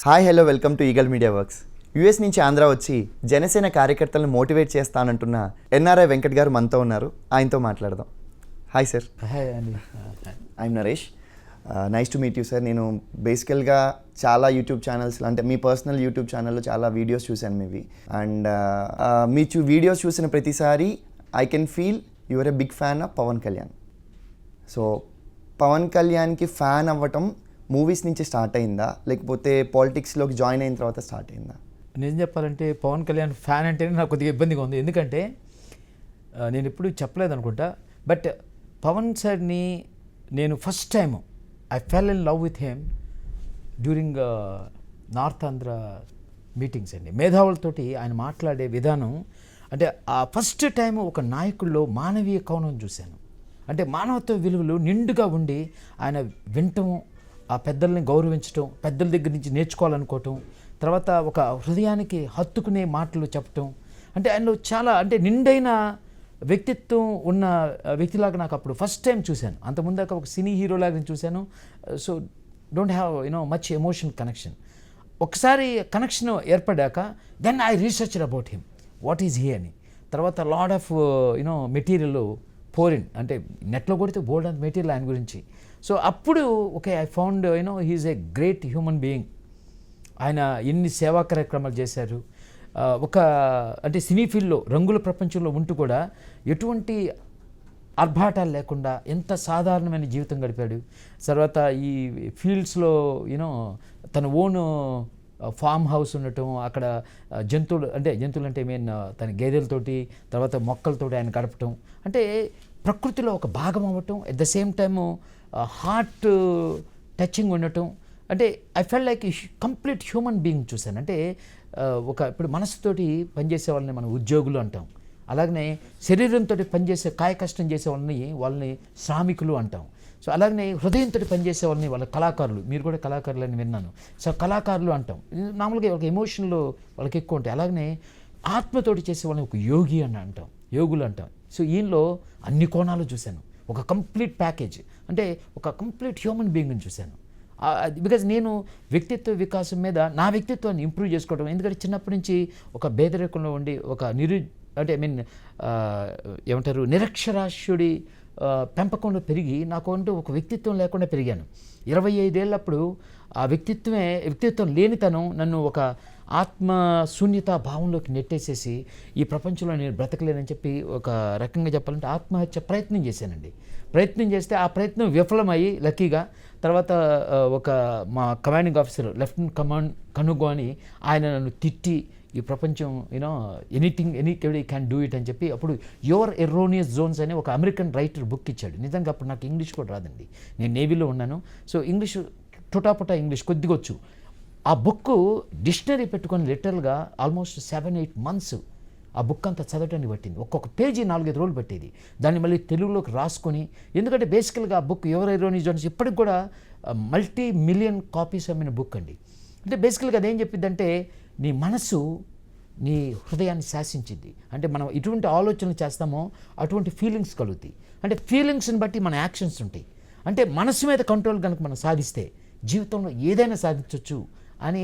Hi hello welcome to eagle Media works. US నుంచి ఆంధ్ర వచ్చి జనసేన కార్యకర్తలను మోటివేట్ చేస్తానంటున్న ఎన్ఆర్ఐ వెంకట్ గారు మనతో ఉన్నారు. ఆయనతో మాట్లాడదాం. Hi sir. హాయ్ అండి. I'm Naresh. Nice to meet you sir. నేను బేసికల్గా చాలా యూట్యూబ్ ఛానల్స్లో, అంటే మీ పర్సనల్ యూట్యూబ్ ఛానల్లో చాలా వీడియోస్ చూశాను మీవి. అండ్ మీ వీడియోస్ చూసిన ప్రతిసారి I can feel your a big fan of Pawan Kalyan. So Pawan కళ్యాణ్కి ఫ్యాన్ అవ్వటం మూవీస్ నుంచి స్టార్ట్ అయిందా, లేకపోతే పాలిటిక్స్లోకి జాయిన్ అయిన తర్వాత స్టార్ట్ అయిందా? నిజం చెప్పాలంటే పవన్ కళ్యాణ్ ఫ్యాన్ అంటేనే నాకు కొద్దిగా ఇబ్బందిగా ఉంది. ఎందుకంటే నేను ఎప్పుడు చెప్పలేదు అనుకుంటా, బట్ పవన్ సార్ని నేను first time I fell in love with him during north Andhra meetings అండి. మేధావులతోటి ఆయన మాట్లాడే విధానం, అంటే ఆ ఫస్ట్ టైం ఒక నాయకుల్లో మానవీయ కోణం చూశాను. అంటే మానవత్వ విలువలు నిండుగా ఉండి ఆయన వినటం, ఆ పెద్దల్ని గౌరవించటం, పెద్దల దగ్గర నుంచి నేర్చుకోవాలనుకోవటం, తర్వాత ఒక హృదయానికి హత్తుకునే మాటలు చెప్పటం, అంటే ఆయనలో చాలా అంటే నిండైన వ్యక్తిత్వం ఉన్న వ్యక్తిలాగా నాకు అప్పుడు ఫస్ట్ టైం చూశాను. అంతకుముందాక ఒక సినీ హీరోలాగా నేను చూశాను. So don't have much emotional connection. ఒకసారి కనెక్షన్ ఏర్పడాక then I researched about him, what is he అని. తర్వాత లాడ్ ఆఫ్ మెటీరియల్ పోరిన్, అంటే నెట్లో కొడితే బోల్డ్ అంత మెటీరియల్ ఆయన గురించి. సో అప్పుడు okay, I found he's a great human being. ఆయన ఎన్ని సేవా కార్యక్రమాలు చేశారు. ఒక అంటే సినీ ఫీల్డ్లో, రంగుల ప్రపంచంలో ఉంటూ కూడా ఎటువంటి ఆర్భాటాలు లేకుండా ఎంత సాధారణమైన జీవితం గడిపాడు. తర్వాత ఈ ఫీల్డ్స్లో తన ఓన్ ఫామ్ హౌస్ ఉండటం, అక్కడ జంతువులు అంటే మెయిన్ తన గేదెలతోటి, తర్వాత మొక్కలతోటి ఆయన గడపటం, అంటే ప్రకృతిలో ఒక భాగం అవ్వటం, at the same time heart touching ఉండటం. అంటే I fell like complete human being చూశాను. అంటే ఒక ఇప్పుడు మనసుతోటి పనిచేసే వాళ్ళని మనం ఉద్యోగులు అంటాం, అలాగనే శరీరంతో పనిచేసే కాయ కష్టం చేసే వాళ్ళని శ్రామికులు అంటాం. సో అలాగనే హృదయంతో పనిచేసే వాళ్ళని వాళ్ళ కళాకారులు, మీరు కూడా కళాకారులు అని విన్నాను. సో కళాకారులు అంటాం. మామూలుగా ఒక ఎమోషన్లు వాళ్ళకి ఎక్కువ ఉంటాయి. అలాగనే ఆత్మతోటి చేసే వాళ్ళని ఒక యోగి అని అంటాం, యోగులు అంటాం. సో ఈయనలో అన్ని కోణాలు చూశాను, ఒక కంప్లీట్ ప్యాకేజ్, అంటే ఒక కంప్లీట్ హ్యూమన్ బీయింగ్ని చూశాను. బికాజ్ నేను వ్యక్తిత్వ వికాసం మీద నా వ్యక్తిత్వాన్ని ఇంప్రూవ్ చేసుకోవడం, ఎందుకంటే చిన్నప్పటి నుంచి ఒక పేదరికంలో ఉండి ఒక ఏమంటారు నిరక్షరాస్యుడి పెంపకంలో పెరిగి నాకు అంటూ ఒక వ్యక్తిత్వం లేకుండా పెరిగాను. 25 ఏళ్ళప్పుడు ఆ వ్యక్తిత్వం లేనితనం నన్ను ఒక ఆత్మశూన్యతా భావంలోకి నెట్టేసేసి ఈ ప్రపంచంలో నేను బ్రతకలేనని చెప్పి ఒక రకంగా చెప్పాలంటే ఆత్మహత్య ప్రయత్నం చేశానండి. ప్రయత్నం చేస్తే ఆ ప్రయత్నం విఫలమయ్యి లక్కీగా తర్వాత ఒక మా కమాండింగ్ ఆఫీసర్ లెఫ్టినెంట్ కమాండ్ కనుగో అని ఆయన నన్ను తిట్టి, ఈ ప్రపంచం ఎనీబడీ క్యాన్ డూ ఇట్ అని చెప్పి అప్పుడు యువర్ ఎర్రోనియస్ జోన్స్ అనే ఒక అమెరికన్ రైటర్ బుక్ ఇచ్చాడు. నిజంగా అప్పుడు నాకు ఇంగ్లీష్ కూడా రాదండి, నేను నేవీలో ఉన్నాను. సో ఇంగ్లీష్ టుటాపుటా ఇంగ్లీష్ కొద్దిగా వచ్చు. ఆ బుక్ డిక్షనరీ పెట్టుకొని లిటరల్గా ఆల్మోస్ట్ 7-8 months ఆ బుక్ అంతా చదవటానికి పట్టింది. ఒక్కొక్క పేజీ 4-5 రోజులు పట్టేది. దాన్ని మళ్ళీ తెలుగులోకి రాసుకొని, ఎందుకంటే బేసికల్గా ఆ బుక్ యువర్ ఎర్రోనియస్ జోన్స్ ఇప్పటికి కూడా multi-million కాపీస్ అమ్మిన బుక్ అండి. అంటే బేసికల్గా అదేం చెప్పిద్దంటే నీ మనసు నీ హృదయాన్ని శాసించింది. అంటే మనం ఎటువంటి ఆలోచనలు చేస్తామో అటువంటి ఫీలింగ్స్ కలుగుతాయి. అంటే ఫీలింగ్స్ని బట్టి మన యాక్షన్స్ ఉంటాయి. అంటే మనసు మీద కంట్రోల్ కనుక మనం సాధిస్తే జీవితంలో ఏదైనా సాధించవచ్చు అని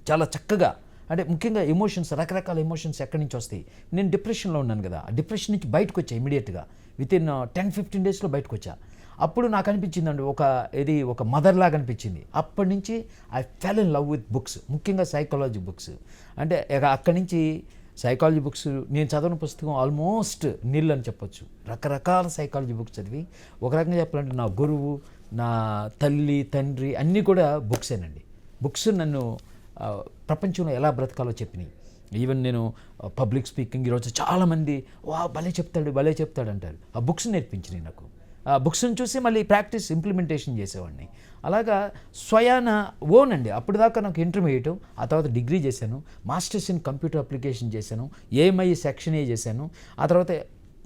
చాలా చక్కగా, అంటే ముఖ్యంగా ఎమోషన్స్, రకరకాల ఎమోషన్స్ ఎక్కడి నుంచి వస్తాయి. నేను డిప్రెషన్లో ఉన్నాను కదా, ఆ డిప్రెషన్ నుంచి బయటకు వచ్చా ఇమీడియట్గా, వితిన్ 10-15 daysలో బయటకు వచ్చా. అప్పుడు నాకు అనిపించిందండి ఒక మదర్ లాగా అనిపించింది. అప్పటి నుంచి I fell in love with books, ముఖ్యంగా సైకాలజీ బుక్స్. అంటే అక్కడి నుంచి సైకాలజీ బుక్స్ నేను చదవని పుస్తకం ఆల్మోస్ట్ నీళ్ళు అని చెప్పొచ్చు. రకరకాల సైకాలజీ బుక్స్ చదివి, ఒక రకంగా చెప్పాలంటే నా గురువు, నా తల్లి, తండ్రి అన్నీ కూడా బుక్సేనండి. బుక్స్ నన్ను ప్రపంచంలో ఎలా బ్రతకాలో చెప్పినాయి. ఈవెన్ నేను పబ్లిక్ స్పీకింగ్ ఈరోజు చాలామంది భలే చెప్తాడు అంటారు. ఆ బుక్స్ నేర్పించినాయి నాకు. ఆ బుక్స్ని చూసి మళ్ళీ ప్రాక్టీస్ ఇంప్లిమెంటేషన్ చేసేవాడిని. అలాగా స్వయాన ఓన్ అండి. అప్పుడు దాకా నాకు ఇంటర్మీడియట్, ఆ తర్వాత డిగ్రీ చేశాను, మాస్టర్స్ ఇన్ కంప్యూటర్ అప్లికేషన్ చేశాను, ఏఎంఐ సెక్షన్ ఏ చేశాను, ఆ తర్వాత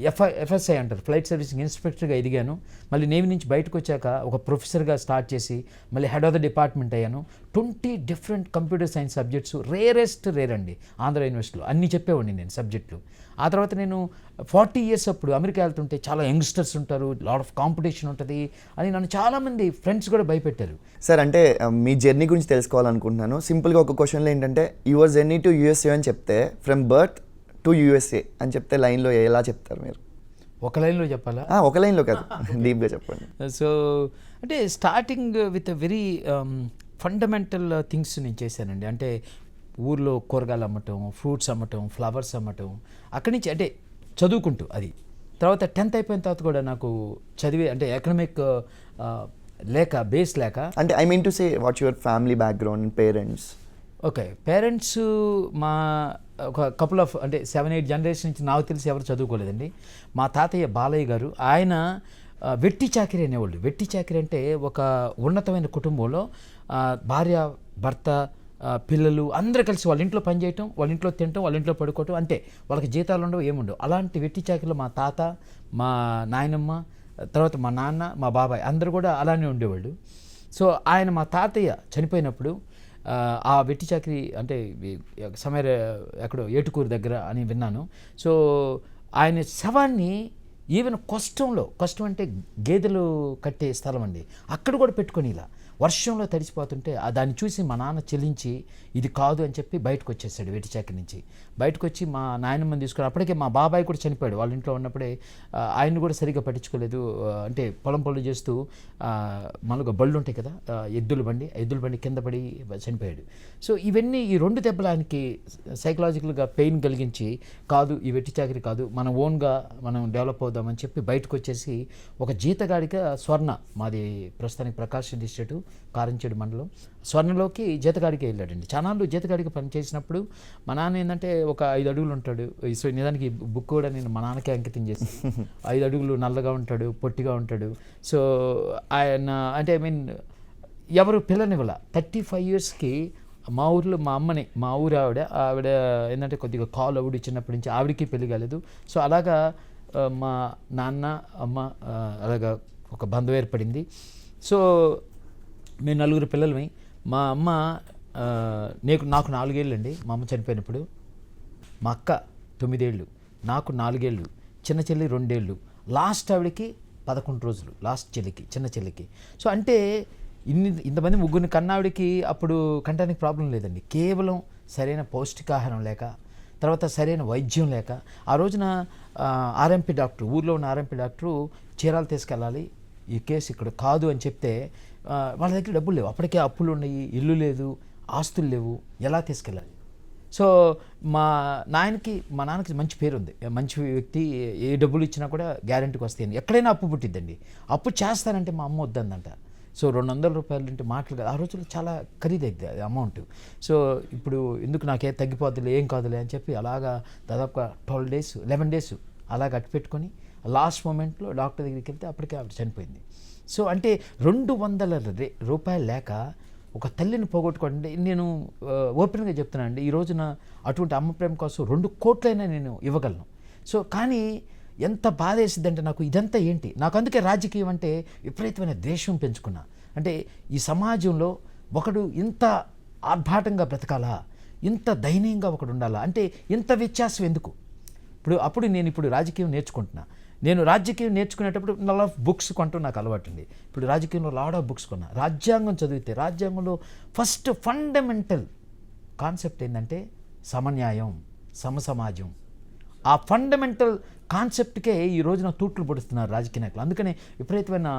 ఎఫ్ఎస్ఐ అంటారు, ఫ్లైట్ సర్వీసింగ్ ఇన్స్పెక్టర్గా ఎదిగాను. మళ్ళీ నేవీ నుంచి బయటకు వచ్చాక ఒక ప్రొఫెసర్గా స్టార్ట్ చేసి మళ్ళీ హెడ్ ఆఫ్ ద డిపార్ట్మెంట్ అయ్యాను. 20 different computer science subjects, rare అండి ఆంధ్ర యూనివర్సిటీలో అన్నీ చెప్పేవాడిని నేను సబ్జెక్టులు. ఆ తర్వాత నేను 40 ఇయర్స్ అప్పుడు అమెరికా వెళ్తుంటే చాలా యంగ్స్టర్స్ ఉంటారు, లాట్ ఆఫ్ కాంపిటీషన్ ఉంటుంది అని నన్ను చాలామంది ఫ్రెండ్స్ కూడా భయపెట్టారు. సార్ అంటే మీ జర్నీ గురించి తెలుసుకోవాలనుకుంటున్నాను. సింపుల్గా ఒక క్వశ్చన్లో ఏంటంటే యువర్ జర్నీ టు యూఎస్ఏ అని చెప్తే ఫ్రమ్ బర్త్ టు యూఎస్ఏ అని చెప్తే లైన్లో ఎలా చెప్తారు మీరు? ఒక లైన్లో చెప్పాలా? ఒక లైన్లో కాదు, డీప్గా చెప్పండి. సో అంటే starting with very fundamental things నేను చేశానండి. అంటే ఊర్లో కూరగాయలు అమ్మటం, ఫ్రూట్స్ అమ్మటం, ఫ్లవర్స్ అమ్మటం, అక్కడి నుంచి అంటే చదువుకుంటూ అది. తర్వాత 10th అయిపోయిన తర్వాత కూడా నాకు చదివే అంటే ఎకనామిక్ లేక బేస్ లేక, అంటే I mean to say what's your family background, parents? Okay, parents మా ఒక కపుల్ ఆఫ్ అంటే 7-8 జనరేషన్ నుంచి నాకు తెలిసి ఎవరు చదువుకోలేదండి. మా తాతయ్య బాలయ్య గారు, ఆయన వెట్టి చాకిరి అనేవాళ్ళు. వెట్టి చాకిరి అంటే ఒక ఉన్నతమైన కుటుంబంలో భార్య, భర్త, పిల్లలు అందరూ కలిసి వాళ్ళ ఇంట్లో పనిచేయటం, వాళ్ళ ఇంట్లో తినటం, వాళ్ళ ఇంట్లో పడుకోవటం, అంటే వాళ్ళకి జీతాలు ఉండవు, ఏముండవు. అలాంటి వెట్టి చాకిరిలో మా తాత, మా నాయనమ్మ, తర్వాత మా నాన్న, మా బాబాయ్ అందరూ కూడా అలానే ఉండేవాళ్ళు. సో ఆయన మా తాతయ్య చనిపోయినప్పుడు ఆ వెట్టి చాకిరి అంటే సమేర ఎక్కడో ఏటుకూరు దగ్గర అని విన్నాను. సో ఆయన శవాన్ని ఈవెన్ కష్టం అంటే గేదెలు కట్టే స్థలం అండి, అక్కడ కూడా పెట్టుకొని ఇలా వర్షంలో తడిసిపోతుంటే దాన్ని చూసి మా నాన్న చెల్లించి ఇది కాదు అని చెప్పి బయటకు వచ్చేసాడు వెట్టి చాకిరి నుంచి. బయటకు వచ్చి మా నాయనమ్మని తీసుకుని, అప్పటికే మా బాబాయ్ కూడా చనిపోయాడు వాళ్ళ ఇంట్లో ఉన్నప్పుడే. ఆయన కూడా సరిగ్గా పట్టించుకోలేదు. అంటే పొలం పనులు చేస్తూ మనకు బళ్ళు ఉంటాయి కదా, ఎద్దుల బండి కింద పడి చనిపోయాడు. సో ఇవన్నీ ఈ 2 దెబ్బలు ఆయనకి సైకలాజికల్గా పెయిన్ కలిగించి, కాదు ఈ వెట్టి చాకిరి కాదు, మనం ఓన్గా మనం డెవలప్ అవుదామని చెప్పి బయటకు వచ్చేసి ఒక జీతగాడిగా స్వర్ణ, మాది ప్రస్తుతానికి ప్రకాశం డిస్ట్రిక్ట్ కారంచేడు మండలం, స్వర్ణలోకి జీతగాడికి వెళ్ళాడండి. చానాళ్ళు జీతగాడికి పనిచేసినప్పుడు మా నాన్న ఏంటంటే ఒక 5 అడుగులు ఉంటాడు. సో నిజానికి బుక్ కూడా నేను మా నాన్నకే అంకితం చేసి 5 అడుగులు నల్లగా ఉంటాడు, పొట్టిగా ఉంటాడు. సో ఆయన అంటే ఐ మీన్ ఎవరు పిల్లనివ్వాల. 35 ఇయర్స్కి మా ఊర్లో మా అమ్మని, మా ఊరు ఆవిడ ఏంటంటే కొద్దిగా కాలు అవుడి చిన్నప్పటి నుంచి, ఆవిడకి పెళ్లి కాలేదు. సో అలాగా మా నాన్న అమ్మ అలాగా ఒక బంధం ఏర్పడింది. సో మేము 4 పిల్లలమి. మా అమ్మ నాకు 4 ఏళ్ళు అండి మా అమ్మ చనిపోయినప్పుడు. మా అక్క 9 ఏళ్ళు, నాకు 4 ఏళ్ళు, చిన్న చెల్లి 2 ఏళ్ళు, లాస్ట్ ఆవిడకి 11 రోజులు, లాస్ట్ చెల్లికి, చిన్న చెల్లికి. సో అంటే ఇంతమంది ముగ్గురిని కన్నావిడికి అప్పుడు కంటానికి ప్రాబ్లం లేదండి. కేవలం సరైన పౌష్టికాహారం లేక, తర్వాత సరైన వైద్యం లేక, ఆ రోజున ఆర్ఎంపీ డాక్టర్, ఊర్లో ఉన్న ఆర్ఎంపీ డాక్టరు చీరాలు తీసుకెళ్ళాలి, ఈ కేసు ఇక్కడ కాదు అని చెప్తే వాళ్ళ దగ్గర డబ్బులు లేవు, అప్పటికే అప్పులు ఉన్నాయి, ఇల్లు లేదు, ఆస్తులు లేవు, ఎలా తీసుకెళ్ళాలి? సో మా నాన్నకి మంచి పేరు ఉంది, మంచి వ్యక్తి, ఏ డబ్బులు ఇచ్చినా కూడా గ్యారెంటీకి వస్తాయని. ఎక్కడైనా అప్పు పుట్టిద్దండి, అప్పు చేస్తానంటే మా అమ్మ వద్దందంట. సో 200 రూపాయలు అంటే మాటలు కాదు, ఆ రోజుల్లో చాలా ఖరీదైద్ది అది అమౌంట్. సో ఇప్పుడు ఎందుకు నాకే తగ్గిపోద్దులే, ఏం కాదులే అని చెప్పి అలాగా దాదాపుగా 11 డేస్ అలాగ అట్టు పెట్టుకొని లాస్ట్ మూమెంట్లో డాక్టర్ దగ్గరికి వెళ్తే అప్పటికే ఆవిడ చనిపోయింది. సో అంటే 200 రూపాయలు లేక ఒక తల్లిని పోగొట్టుకోండి. నేను ఓపెన్గా చెప్తున్నాను అండి, ఈ రోజున అటువంటి అమ్మ ప్రేమ కోసం 2 కోట్లైనా నేను ఇవ్వగలను. సో కానీ ఎంత బాధ వేసిద్దంటే నాకు ఇదంతా ఏంటి, నాకు అందుకే రాజకీయం అంటే విపరీతమైన ద్వేషం పెంచుకున్నా. అంటే ఈ సమాజంలో ఒకడు ఇంత ఆర్భాటంగా బ్రతకాలా, ఇంత దయనీయంగా ఒకడు ఉండాలా, అంటే ఇంత వ్యత్యాసం ఎందుకు? అప్పుడు నేను రాజకీయం నేర్చుకుంటున్నా. నేను రాజకీయం నేర్చుకునేటప్పుడు బుక్స్ కొంటూ నాకు అలవాటు ఉంది. ఇప్పుడు రాజకీయంలో లాడ్ ఆఫ్ బుక్స్ కొన్నా. రాజ్యాంగం చదివితే రాజ్యాంగంలో ఫస్ట్ ఫండమెంటల్ కాన్సెప్ట్ ఏంటంటే సమన్యాయం, సమసమాజం. ఆ ఫండమెంటల్ కాన్సెప్ట్కే ఈ రోజున తూట్లు పొడుస్తున్నారు రాజకీయ నాయకులు. అందుకనే విపరీతమైన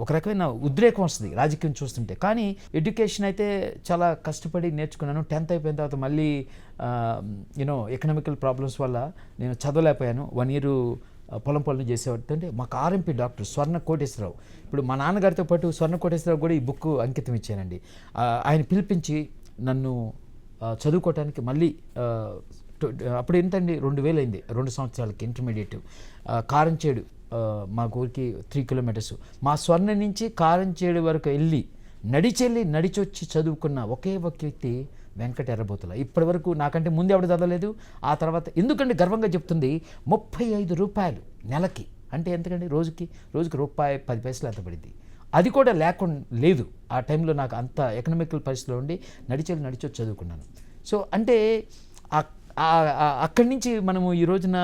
ఒక రకమైన ఉద్రేకం వస్తుంది రాజకీయం చూస్తుంటే. కానీ ఎడ్యుకేషన్ అయితే చాలా కష్టపడి నేర్చుకున్నాను. 10th అయిపోయిన తర్వాత మళ్ళీ ఎకనామికల్ ప్రాబ్లమ్స్ వల్ల నేను చదవలేకపోయాను. 1 year పొలం పనులు చేసేవాడు. అంటే మాకు ఆర్ఎంపీ డాక్టర్ స్వర్ణ కోటేశ్వరరావు, ఇప్పుడు మా నాన్నగారితో పాటు స్వర్ణ కోటేశ్వరరావు కూడా ఈ బుక్ అంకితం ఇచ్చానండి. ఆయన పిలిపించి నన్ను చదువుకోవటానికి మళ్ళీ అప్పుడు ఎంతండి 2000 అయింది 2 సంవత్సరాలకి ఇంటర్మీడియట్. కారంచేడు మా ఊరికి 3 kilometers. మా స్వర్ణ నుంచి కారంచేడు వరకు వెళ్ళి నడిచొచ్చి చదువుకున్న ఒకే ఒక వ్యక్తి వెంకట ఎర్రబోతుల. ఇప్పటి వరకు నాకంటే ముందు ఎవడు చదవలేదు. ఆ తర్వాత ఎందుకంటే గర్వంగా చెప్తుంది 35 రూపాయలు నెలకి, అంటే ఎంతకండి రోజుకి రూపాయి 10 పైసలు ఎంత పడింది. అది కూడా లేకుండా లేదు ఆ టైంలో. నాకు అంత ఎకనామికల్ పరిస్థితిలో ఉండి నడిచి చదువుకున్నాను. సో అంటే అక్కడి నుంచి మనము ఈ రోజున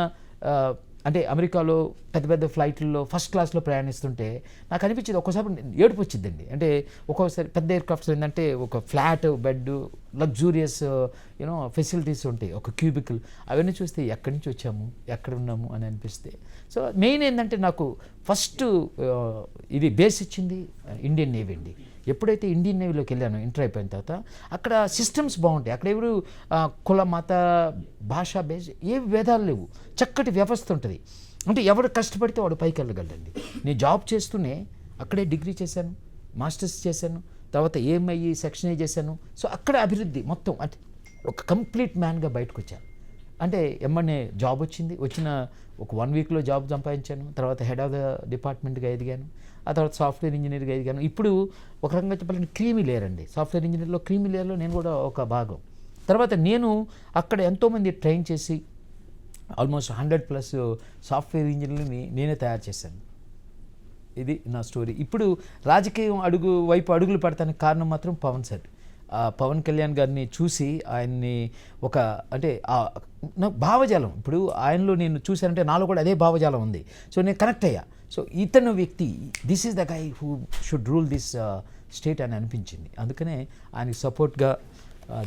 అంటే అమెరికాలో పెద్ద ఫ్లైట్లలో ఫస్ట్ క్లాస్లో ప్రయాణిస్తుంటే నాకు అనిపించింది, ఒక్కోసారి ఏడుపు వచ్చిందండి. అంటే ఒక్కోసారి పెద్ద ఎయిర్క్రాఫ్ట్స్ ఏంటంటే ఒక ఫ్లాట్ బెడ్, లగ్జూరియస్ ఫెసిలిటీస్ ఉంటాయి, ఒక క్యూబికల్, అవన్నీ చూస్తే ఎక్కడి నుంచి వచ్చాము, ఎక్కడ ఉన్నాము అని అనిపిస్తే. సో మెయిన్ ఏంటంటే నాకు ఫస్ట్ ఇది బేస్ ఇచ్చింది ఇండియన్ నేవీ అండి. ఎప్పుడైతే ఇండియన్ నేవీలోకి వెళ్ళాను ఇంటర్ అయిపోయిన తర్వాత, అక్కడ సిస్టమ్స్ బాగుంటాయి. అక్కడ ఎవరు కుల మత భాష బేస్ ఏ భేదాలు లేవు, చక్కటి వ్యవస్థ ఉంటుంది. అంటే ఎవడు కష్టపడితే వాడు పైకి వెళ్ళగలడండి. నేను జాబ్ చేస్తూనే అక్కడే డిగ్రీ చేశాను, మాస్టర్స్ చేశాను, తర్వాత ఏఎంఐ సెక్షన్ ఏ చేశాను. సో అక్కడ అభివృద్ధి మొత్తం అంటే ఒక కంప్లీట్ మ్యాన్గా బయటకు వచ్చాను. అంటే ఎమ్మనే జాబ్ వచ్చిన ఒక 1 వీక్లో జాబ్ సంపాదించాను. తర్వాత హెడ్ ఆఫ్ ద డిపార్ట్మెంట్గా ఎదిగాను. ఆ తర్వాత సాఫ్ట్వేర్ ఇంజనీర్గా ఎదిగాను. ఇప్పుడు ఒక రకంగా చెప్పాలంటే క్రీమీ లేయర్ అండి, సాఫ్ట్వేర్ ఇంజనీర్లో క్రీమీ లేయర్లో నేను కూడా ఒక భాగం. తర్వాత నేను అక్కడ ఎంతోమంది ట్రైన్ చేసి ఆల్మోస్ట్ 100+ సాఫ్ట్వేర్ ఇంజనీర్లని నేనే తయారు చేశాను. ఇది నా స్టోరీ. ఇప్పుడు రాజకీయం అడుగులు పడటానికి కారణం మాత్రం పవన్ సార్. పవన్ కళ్యాణ్ గారిని చూసి ఆయన్ని ఒక అంటే భావజాలం, ఇప్పుడు ఆయనలో నేను చూశానంటే నాలో కూడా అదే భావజాలం ఉంది. సో నేను కనెక్ట్ అయ్యా. సో ఇతను వ్యక్తి, this is the guy who should rule this state అని అనిపించింది. అందుకనే ఆయనకి సపోర్ట్గా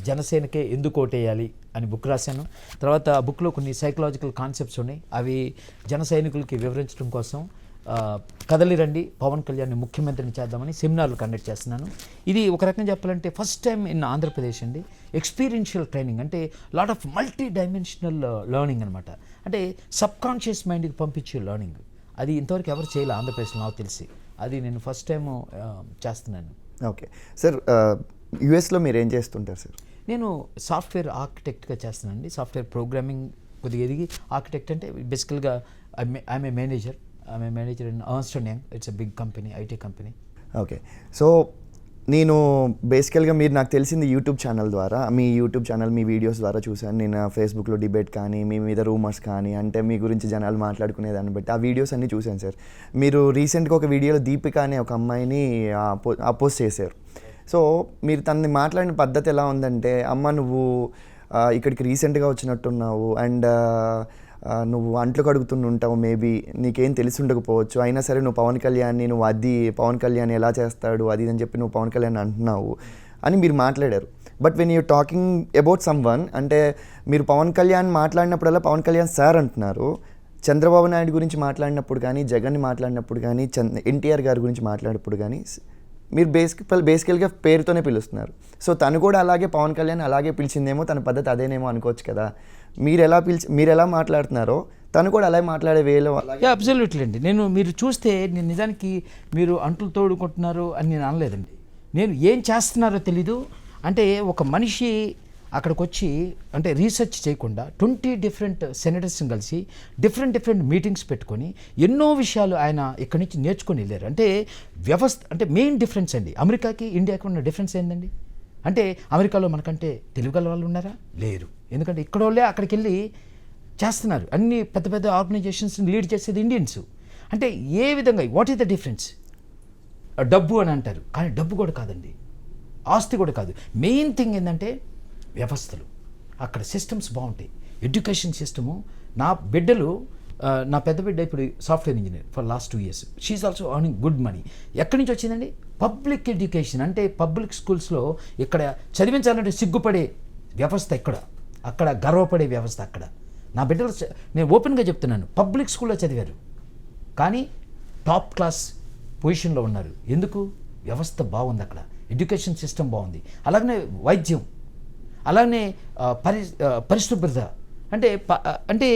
జనసేనకే ఎందుకు ఓటేయాలి అని బుక్ రాశాను. తర్వాత ఆ బుక్లో కొన్ని సైకలాజికల్ కాన్సెప్ట్స్ ఉన్నాయి, అవి జన సైనికులకి వివరించడం కోసం కదలి రండి పవన్ కళ్యాణ్ని ముఖ్యమంత్రిని చేద్దామని సెమినార్లు కండక్ట్ చేస్తున్నాను. ఇది ఒక రకంగా చెప్పాలంటే ఫస్ట్ టైం ఇన్ ఆంధ్రప్రదేశ్ అండి. ఎక్స్పీరియన్షియల్ ట్రైనింగ్ అంటే lot of multi dimensional learning అనమాట. అంటే సబ్కాన్షియస్ మైండ్కి పంపించే లెర్నింగ్, అది ఇంతవరకు ఎవరు చేయలే ఆంధ్రప్రదేశ్లో నాకు తెలిసి. అది నేను ఫస్ట్ టైం చేస్తున్నాను. ఓకే సార్, యుఎస్లో మీరు ఏం చేస్తుంటారు సార్? నేను సాఫ్ట్వేర్ ఆర్కిటెక్ట్గా చేస్తున్నానండి. సాఫ్ట్వేర్ ప్రోగ్రామింగ్ కొద్దిగా ఎదిగి, ఆర్కిటెక్ట్ అంటే బేసికల్గా I'm a manager in Ernst & Young. It's a big company, IT company. Okay, so నేను బేసికల్గా మీరు నాకు తెలిసింది యూట్యూబ్ ఛానల్ ద్వారా, మీ యూట్యూబ్ ఛానల్ మీ వీడియోస్ ద్వారా చూశాను. నేను ఫేస్బుక్లో డిబేట్ కానీ, మీ మీద రూమర్స్ కానీ, అంటే మీ గురించి జనాలు మాట్లాడుకునేదాన్ని బట్టి ఆ వీడియోస్ అన్నీ చూశాను సార్. మీరు రీసెంట్గా ఒక వీడియోలో దీపిక అనే ఒక అమ్మాయిని అపోజ్ చేశారు. సో మీరు తనని మాట్లాడిన పద్ధతి ఎలా ఉందంటే, అమ్మ నువ్వు ఇక్కడికి రీసెంట్గా వచ్చినట్టున్నావు, అండ్ నువ్వు అంట్లు కడుగుతుంటావు, మేబీ నీకేం తెలిసి ఉండకపోవచ్చు, అయినా సరే నువ్వు పవన్ కళ్యాణ్ ఎలా చేస్తాడు అది అని చెప్పి నువ్వు పవన్ కళ్యాణ్ అంటున్నావు అని మీరు మాట్లాడారు. But when you talking about some one, అంటే మీరు పవన్ కళ్యాణ్ మాట్లాడినప్పుడల్లా పవన్ కళ్యాణ్ సార్ అంటున్నారు. చంద్రబాబు నాయుడు గురించి మాట్లాడినప్పుడు కానీ, జగన్ని మాట్లాడినప్పుడు కానీ, ఎన్టీఆర్ గారి గురించి మాట్లాడినప్పుడు కానీ మీరు బేసికల్గా పేరుతోనే పిలుస్తున్నారు. సో తను కూడా అలాగే పవన్ కళ్యాణ్ అలాగే పిలిచిందేమో, తన పద్ధతి అదేనేమో అనుకోవచ్చు కదా. మీరు ఎలా మాట్లాడుతున్నారో తను కూడా అలాగే మాట్లాడే వేలో. అబ్సల్యూట్లీ అండి. మీరు చూస్తే నేను నిజానికి మీరు అంట్లు తోడుకుంటున్నారు అని నేను అనలేదండి. నేను ఏం చేస్తున్నారో తెలీదు. అంటే ఒక మనిషి అక్కడికి వచ్చి అంటే రీసెర్చ్ చేయకుండా 20 డిఫరెంట్ సెనేటర్స్ని కలిసి డిఫరెంట్ మీటింగ్స్ పెట్టుకొని ఎన్నో విషయాలు ఆయన ఇక్కడి నుంచి నేర్చుకొని వెళ్ళారు. అంటే వ్యవస్థ అంటే మెయిన్ డిఫరెన్స్ అండి. అమెరికాకి ఇండియాకి ఉన్న డిఫరెన్స్ ఏంటండి అంటే, అమెరికాలో మనకంటే తెలుగుగల వాళ్ళు ఉన్నారా? లేరు. ఎందుకంటే ఇక్కడ వాళ్ళే అక్కడికి వెళ్ళి చేస్తున్నారు. అన్ని పెద్ద ఆర్గనైజేషన్స్ని లీడ్ చేసేది ఇండియన్స్. అంటే ఏ విధంగా, వాట్ ఈస్ ద డిఫరెన్స్? డబ్బు అని అంటారు, కానీ డబ్బు కూడా కాదండి, ఆస్తి కూడా కాదు. మెయిన్ థింగ్ ఏంటంటే వ్యవస్థలు. అక్కడ సిస్టమ్స్ బాగుంటాయి. Education system. నా పెద్ద బిడ్డ ఇప్పుడు software engineer for last 2 years. She's also earning good money. ఎక్కడి నుంచి వచ్చిందండి? Public education. అంటే పబ్లిక్ స్కూల్స్లో ఇక్కడ చదివించాలంటే సిగ్గుపడే వ్యవస్థ అక్కడ గర్వపడే వ్యవస్థ అక్కడ. నా బిడ్డలు నేను ఓపెన్గా చెప్తున్నాను, పబ్లిక్ స్కూల్లో చదివారు కానీ టాప్ క్లాస్ పొజిషన్లో ఉన్నారు. ఎందుకు? వ్యవస్థ బాగుంది అక్కడ, ఎడ్యుకేషన్ సిస్టమ్ బాగుంది. అలాగనే వైద్యం, అలాగనే పరిశుభ్రత. అంటే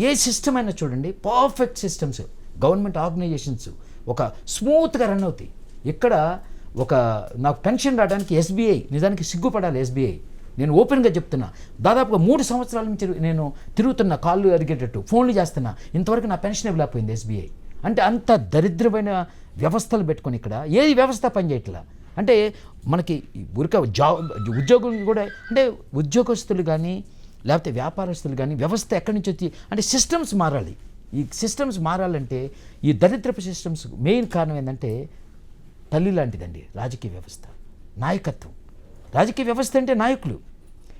ఏ సిస్టమ్ అయినా చూడండి, పర్ఫెక్ట్ సిస్టమ్స్, గవర్నమెంట్ ఆర్గనైజేషన్స్ ఒక స్మూత్గా రన్ అవుతాయి. ఇక్కడ నాకు పెన్షన్ రావడానికి ఎస్బీఐ, నిజానికి సిగ్గుపడాలి ఎస్బీఐ. నేను ఓపెన్గా చెప్తున్నా, దాదాపుగా 3 సంవత్సరాల నుంచి నేను తిరుగుతున్నా, కాళ్ళు అరిగేటట్టు ఫోన్లు చేస్తున్నా, ఇంతవరకు నా పెన్షన్ ఇవ్వలేకపోయింది ఎస్బీఐ. అంటే అంత దరిద్రమైన వ్యవస్థలు పెట్టుకొని ఇక్కడ ఏది వ్యవస్థ పనిచేయట్లా. అంటే మనకి ఉద్యోగులు కూడా అంటే ఉద్యోగస్తులు కానీ లేకపోతే వ్యాపారస్తులు కానీ వ్యవస్థ ఎక్కడి నుంచి వచ్చి అంటే సిస్టమ్స్ మారాలి. ఈ సిస్టమ్స్ మారాలంటే ఈ దరిద్రపు సిస్టమ్స్ మెయిన్ కారణం ఏంటంటే తల్లి లాంటిదండి రాజకీయ వ్యవస్థ, నాయకత్వం. రాజకీయ వ్యవస్థ అంటే నాయకులు.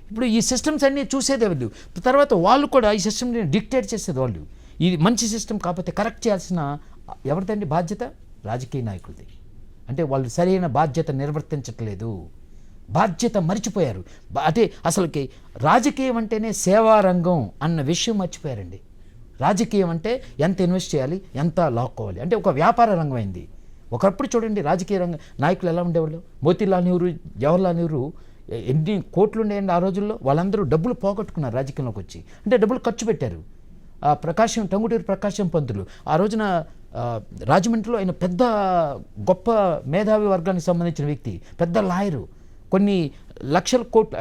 ఇప్పుడు ఈ సిస్టమ్స్ అన్నీ చూసేదే వాళ్ళు, తర్వాత వాళ్ళు కూడా ఈ సిస్టమ్ని డిక్టేట్ చేసేది వాళ్ళు. ఇది మంచి సిస్టమ్ కాకపోతే కరెక్ట్ చేయాల్సిన ఎవరిదండి బాధ్యత? రాజకీయ నాయకులది. అంటే వాళ్ళు సరైన బాధ్యత నిర్వర్తించట్లేదు, బాధ్యత మర్చిపోయారు. అంటే అసలుకి రాజకీయం అంటేనే సేవారంగం అన్న విషయం మర్చిపోయారండి. రాజకీయం అంటే ఎంత ఇన్వెస్ట్ చేయాలి, ఎంత లాక్కోవాలి, అంటే ఒక వ్యాపార రంగం అయింది. ఒకప్పుడు చూడండి రాజకీయ రంగ నాయకులు ఎలా ఉండేవాళ్ళు. మోతీలాల్ నెహ్రూ, జవహర్లాల్ నెహ్రూ ఎన్ని కోట్లు ఉండేయండి ఆ రోజుల్లో. వాళ్ళందరూ డబ్బులు పోగొట్టుకున్నారు రాజకీయంలోకి వచ్చి, అంటే డబ్బులు ఖర్చు పెట్టారు. టంగుటూరి ప్రకాశం పంతులు ఆ రోజున రాజమండ్రిలో ఆయన పెద్ద గొప్ప మేధావి వర్గానికి సంబంధించిన వ్యక్తి, పెద్ద లాయరు, కొన్ని లక్షల కోట్లు,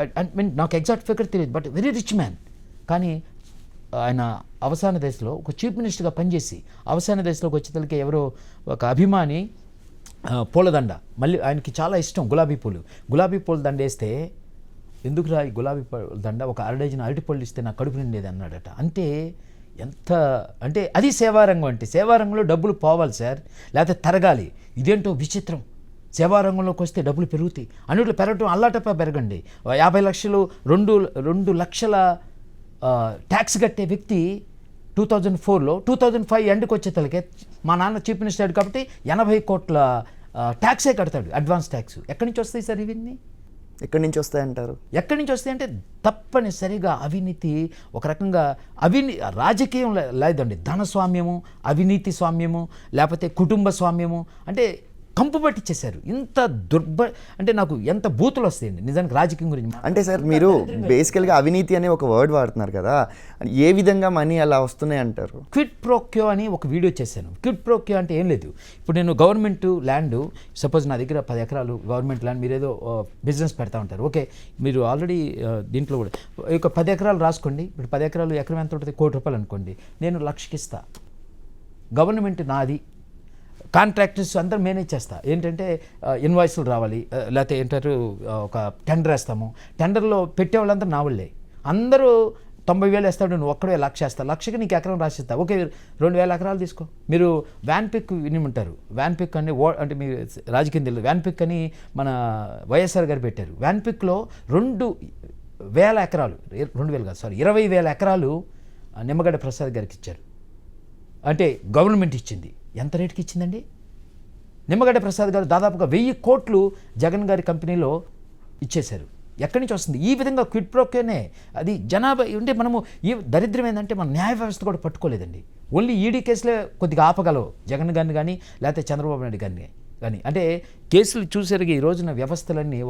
నాకు ఎగ్జాక్ట్ ఫిగర్ తెలియదు, బట్ వెరీ రిచ్ మ్యాన్. కానీ ఆయన అవసాన దశలో ఒక చీఫ్ మినిస్టర్గా పనిచేసి అవసాన దశలోకి వచ్చేసరికి ఎవరో ఒక అభిమాని పూలదండ, మళ్ళీ ఆయనకి చాలా ఇష్టం గులాబీ పూల దండ వేస్తే, ఎందుకురా ఈ గులాబీ పూల దండ, ఒక 6 డజన్ అరటిపళ్ళు ఇస్తే నాకు కడుపు నిండేది అన్నాడట. అంటే ఎంత అంటే అది సేవారంగం. అంటే సేవారంగంలో డబ్బులు పోవాలి సార్, లేకపోతే తరగాలి. ఇదేంటో విచిత్రం. సేవారంగంలోకి వస్తే డబ్బులు పెరుగుతాయి, అన్నిట్లో పెరగటం అల్లాటప్ప పెరగండి. 50 లక్షలు 2 లక్షల ట్యాక్స్ కట్టే వ్యక్తి 2004లో 2005 ఎండ్కి వచ్చేతలకే మా నాన్న చీఫ్ మినిస్టర్ కాబట్టి 80 కోట్ల ట్యాక్సే కడతాడు, అడ్వాన్స్ ట్యాక్స్. ఎక్కడి నుంచి వస్తాయి సార్ ఇవన్నీ? ఎక్కడి నుంచి వస్తాయంటారు? ఎక్కడి నుంచి వస్తాయంటే తప్పనిసరిగా అవినీతి. ఒక రకంగా రాజకీయం లేదండి, ధనస్వామ్యము, అవినీతి స్వామ్యము, లేకపోతే కుటుంబ స్వామ్యము, అంటే కంపు పట్టించేశారు. ఇంత అంటే నాకు ఎంత బూతులు వస్తాయండి నిజానికి రాజకీయం గురించి. అంటే సార్ మీరు బేసికల్గా అవినీతి అనే ఒక వర్డ్ వాడుతున్నారు కదా, ఏ విధంగా మనీ అలా వస్తున్నాయి అంటారు? క్విడ్ ప్రోక్యో అని ఒక వీడియో చేశాను. క్విడ్ ప్రోక్యో అంటే ఏం లేదు. ఇప్పుడు నేను గవర్నమెంట్ ల్యాండ్, సపోజ్ నా దగ్గర 10 ఎకరాలు గవర్నమెంట్ ల్యాండ్, మీరు ఏదో బిజినెస్ పెడతా ఉంటారు, ఓకే, మీరు ఆల్రెడీ దీంట్లో కూడా ఒక 10 ఎకరాలు రాసుకోండి. ఇప్పుడు 10 ఎకరాలు ఎకరం ఎంత ఉంటుంది? ₹1,00,00,000 అనుకోండి. నేను 1,00,000కి ఇస్తా. గవర్నమెంట్ నాది, కాంట్రాక్టర్స్ అందరూ మేనేజ్ చేస్తా. ఏంటంటే ఇన్వాయిస్లు రావాలి, లేకపోతే ఏంటారు ఒక టెండర్ వేస్తాము. టెండర్లో పెట్టేవాళ్ళందరూ నా వాళ్ళే. అందరూ 90,000 వేస్తాడు, నువ్వు ఒక్కడే 1,00,000 వేస్తా. 1,00,000కి నీకు ఎకరం రాసిస్తా. ఓకే, 2,000 ఎకరాలు తీసుకో. మీరు వ్యాన్ పిక్ వినిమంటారు. వ్యాన్ పిక్ అని అంటే మీరు రాజకీయం తెలియదు. వ్యాన్ పిక్ అని మన వైఎస్ఆర్ గారు పెట్టారు. వ్యాన్ పిక్లో 2,000 ఎకరాలు, 2,000 కాదు సారీ 20,000 ఎకరాలు నిమ్మగడ్డ ప్రసాద్ గారికి ఇచ్చారు. అంటే గవర్నమెంట్ ఇచ్చింది. ఎంత రేటుకి ఇచ్చిందండి? నిమ్మగడ్డ ప్రసాద్ గారు దాదాపుగా 1,000 కోట్లు జగన్ గారి కంపెనీలో ఇచ్చేశారు. ఎక్కడి నుంచి వస్తుంది? ఈ విధంగా క్విడ్ ప్రోక్యోనే. అది జనాభా అంటే మనము ఈ దరిద్రం ఏంటంటే మన న్యాయ వ్యవస్థ కూడా పట్టుకోలేదండి. ఓన్లీ ఈడీ కేసులే కొద్దిగా ఆపగలవు, జగన్ గారిని కానీ లేకపోతే చంద్రబాబు నాయుడు గారిని కానీ. అంటే కేసులు చూసేసరికి ఈ రోజున వ్యవస్థలన్నీ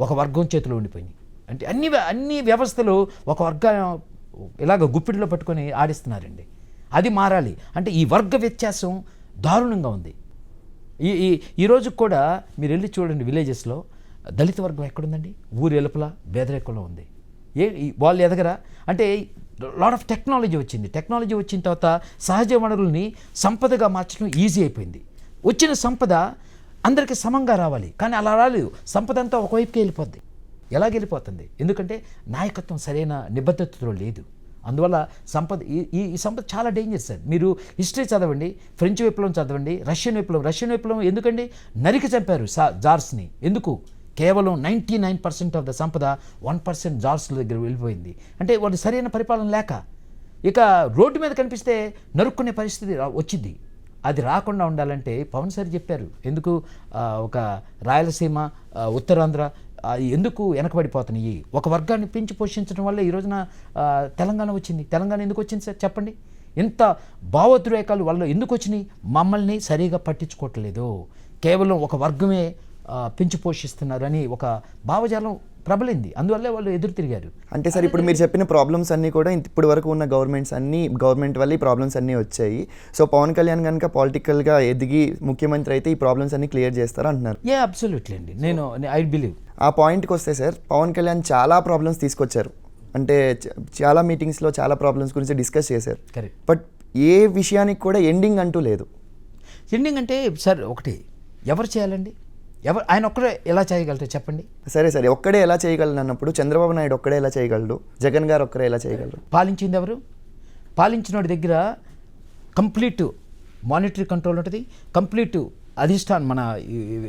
ఒక వర్గం చేతిలో ఉండిపోయినాయి. అంటే అన్ని వ్యవస్థలు ఒక వర్గం ఇలాగ గుప్పిడిలో పట్టుకొని ఆడిస్తున్నారండి. అది మారాలి. అంటే ఈ వర్గ వ్యత్యాసం దారుణంగా ఉంది. ఈ రోజు కూడా మీరు వెళ్ళి చూడండి, విలేజెస్లో దళిత వర్గం ఎక్కడుందండి? ఊరి ఎలుపల పేదరికంలో ఉంది. వాళ్ళు ఎదగరా? అంటే లాట్ ఆఫ్ టెక్నాలజీ వచ్చింది. టెక్నాలజీ వచ్చిన తర్వాత సహజ వనరుల్ని సంపదగా మార్చడం ఈజీ అయిపోయింది. వచ్చిన సంపద అందరికీ సమంగా రావాలి, కానీ అలా రాలేదు. సంపద అంతా ఒకవైపుకి వెళ్ళిపోద్ది. ఎలాగెళ్ళిపోతుంది? ఎందుకంటే నాయకత్వం సరైన నిబద్ధతలో లేదు. అందువల్ల ఈ సంపద చాలా డేంజర్ సార్. మీరు హిస్టరీ చదవండి, ఫ్రెంచ్ విప్లవం చదవండి, రష్యన్ విప్లవం ఎందుకండి నరికి చంపారు జార్స్ని? ఎందుకు? కేవలం 99% ఆఫ్ ద సంపద 1% జార్స్ల దగ్గర వెళ్ళిపోయింది. అంటే వాళ్ళు సరైన పరిపాలన లేక, ఇక రోడ్డు మీద కనిపిస్తే నరుక్కునే పరిస్థితి వచ్చింది. అది రాకుండా ఉండాలంటే పవన్ సార్ చెప్పారు. ఎందుకు ఒక రాయలసీమ, ఉత్తరాంధ్ర ఎందుకు వెనకబడిపోతున్నాయి? ఒక వర్గాన్ని పెంచి పోషించడం వల్ల ఈ రోజున తెలంగాణ వచ్చింది. తెలంగాణ ఎందుకు వచ్చింది సార్ చెప్పండి? ఇంత భావోద్రేకాలు వల్ల ఎందుకు వచ్చినాయి? మమ్మల్ని సరిగా పట్టించుకోవట్లేదు, కేవలం ఒక వర్గమే పెంచి పోషిస్తున్నారని ఒక భావజాలం ప్రబలింది. అందువల్లే వాళ్ళు ఎదురు తిరిగారు. అంటే సార్ ఇప్పుడు మీరు చెప్పిన ప్రాబ్లమ్స్ అన్నీ కూడా ఇప్పటి వరకు ఉన్న గవర్నమెంట్ వల్ల ఈ ప్రాబ్లమ్స్ అన్నీ వచ్చాయి. సో పవన్ కళ్యాణ్ కనుక పొలిటికల్గా ఎదిగి ముఖ్యమంత్రి అయితే ఈ ప్రాబ్లమ్స్ అన్నీ క్లియర్ చేస్తారు అంటున్నారు. అబ్సల్యూట్లీ అండి, నేను ఐ బిలీవ్. ఆ పాయింట్కి వస్తే సార్, పవన్ కళ్యాణ్ చాలా ప్రాబ్లమ్స్ తీసుకొచ్చారు. అంటే చాలా మీటింగ్స్లో చాలా ప్రాబ్లమ్స్ గురించి డిస్కస్ చేశారు. కరెక్ట్. బట్ ఏ విషయానికి కూడా ఎండింగ్ అంటూ లేదు. ఎండింగ్ అంటే సార్ ఒకటి ఎవరు చేయాలండి? ఆయన ఒక్కడే ఎలా చేయగలరు చెప్పండి? సరే ఒక్కడే ఎలా చేయగలరు అన్నప్పుడు చంద్రబాబు నాయుడు ఒక్కడే ఎలా చేయగలడు, జగన్ గారు ఒక్కడే ఎలా చేయగలరు? పాలించింది ఎవరు? పాలించిన వాడి దగ్గర కంప్లీట్ మానిటరీ కంట్రోల్ ఉంటుంది, కంప్లీట్ అధిష్టానం మన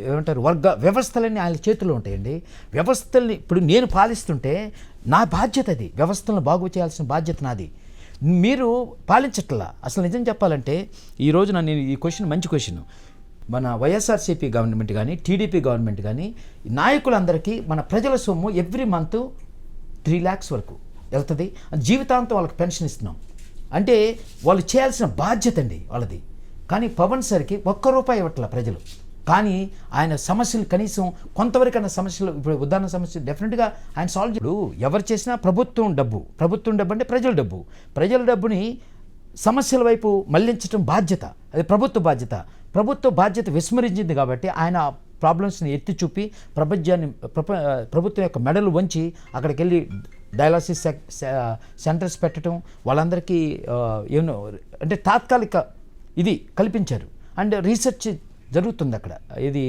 ఏమంటారు వ్యవస్థలన్నీ ఆయన చేతుల్లో ఉంటాయండి. వ్యవస్థల్ని ఇప్పుడు నేను పాలిస్తుంటే నా బాధ్యత అది, వ్యవస్థలను బాగు చేయాల్సిన బాధ్యత నాది. మీరు పాలించట్లా. అసలు నిజం చెప్పాలంటే ఈ రోజున నేను ఈ క్వశ్చన్ మంచి క్వశ్చన్. మన వైఎస్ఆర్సీపీ గవర్నమెంట్ కానీ టీడీపీ గవర్నమెంట్ కానీ నాయకులందరికీ మన ప్రజల సొమ్ము ఎవ్రీ మంత్ 3 lakhs వరకు వెళ్తుంది. జీవితాంతం వాళ్ళకి పెన్షన్ ఇస్తున్నాం అంటే వాళ్ళు చేయాల్సిన బాధ్యత అండి వాళ్ళది. కానీ పవన్ సార్కి ₹1 ఇవ్వట్ల ప్రజలు. కానీ ఆయన సమస్యలు కనీసం కొంతవరకైనా సమస్యలు, ఇప్పుడు ఉదాహరణ సమస్య డెఫినెట్గా ఆయన సాల్వ్ చేయడు. ఎవరు చేసినా ప్రభుత్వం డబ్బు అంటే ప్రజల డబ్బుని సమస్యల వైపు మళ్లించడం బాధ్యత, అది ప్రభుత్వ బాధ్యత విస్మరించింది. కాబట్టి ఆయన ప్రాబ్లమ్స్ని ఎత్తి చూపి ప్రభుత్వం యొక్క మెడలు వంచి అక్కడికి వెళ్ళి డయాలసిస్ సెంటర్స్ పెట్టడం, వాళ్ళందరికీ ఏమో అంటే తాత్కాలిక ఇది కల్పించారు. అండ్ రీసెర్చ్ జరుగుతుంది అక్కడ, ఇది